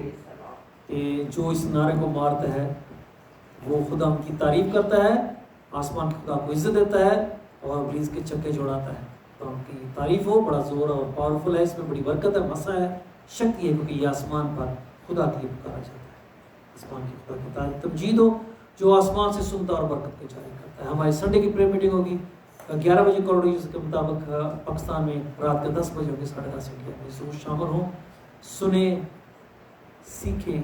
कि जो इस नारे को मारता है वो खुदा की तारीफ करता है, आसमान के खुदा को इज्जत देता है और इब्लीस के चक्के जोड़ाता है। तो उनकी तारीफ हो, बड़ा जोर और पावरफुल है, इसमें बड़ी बरकत है, मसा है, शक्ति है, क्योंकि ये आसमान पर खुदा के लिए पुकारा जाता है। आसमान के खुदा की तारीफ तमजीद हो, जो आसमान से सुनता और बरकत को जारी करता है। हमारी संडे की प्रेयर मीटिंग होगी 11 बजे कॉरिडोर के मुताबिक पाकिस्तान में, रात के 10 बजे होगी 10:30 इंडिया में। जरूर शामिल हों, सुने, सीखें,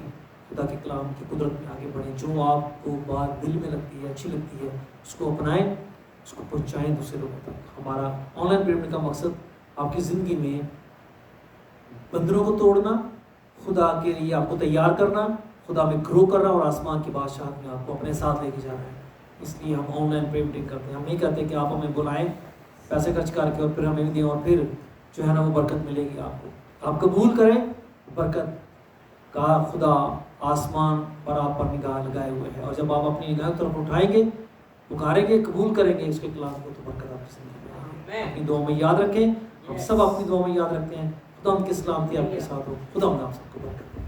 खुदा के कलाम की कुदरत में आगे बढ़ें। जो आपको बात दिल में लगती है, अच्छी लगती है, उसको अपनाएं, उसको पहुंचाएं दूसरे लोगों तक। हमारा ऑनलाइन प्रेयर का मकसद आपकी ज़िंदगी में बंदरों को तोड़ना, खुदा के लिए आपको तैयार करना, खुदा में ग्रो करना और आसमान की बादशाह में आपको अपने साथ लेके जाना है। इसलिए हम ऑनलाइन प्रेयर मीटिंग करते हैं। हम नहीं कहते कि आप हमें बुलाएं पैसे खर्च करके और फिर हमें दें और फिर जो है ना वो बरकत मिलेगी आपको। आप कबूल करें, बरकत का खुदा आसमान पर आप पर निगाह लगाए हुए हैं। और जब आप अपनी निगाह की तरफ उठाएंगे, पुकारेंगे, कबूल करेंगे उसके खिलाफ को, तो बरकत आपकी जिंदगी में आएगी। अपनी दुआ में याद रखें, हम सब अपनी दुआ में याद रखते हैं। खुदा उनकी सलामती आपके साथ हो। खुदा आप सबको बरकत दे।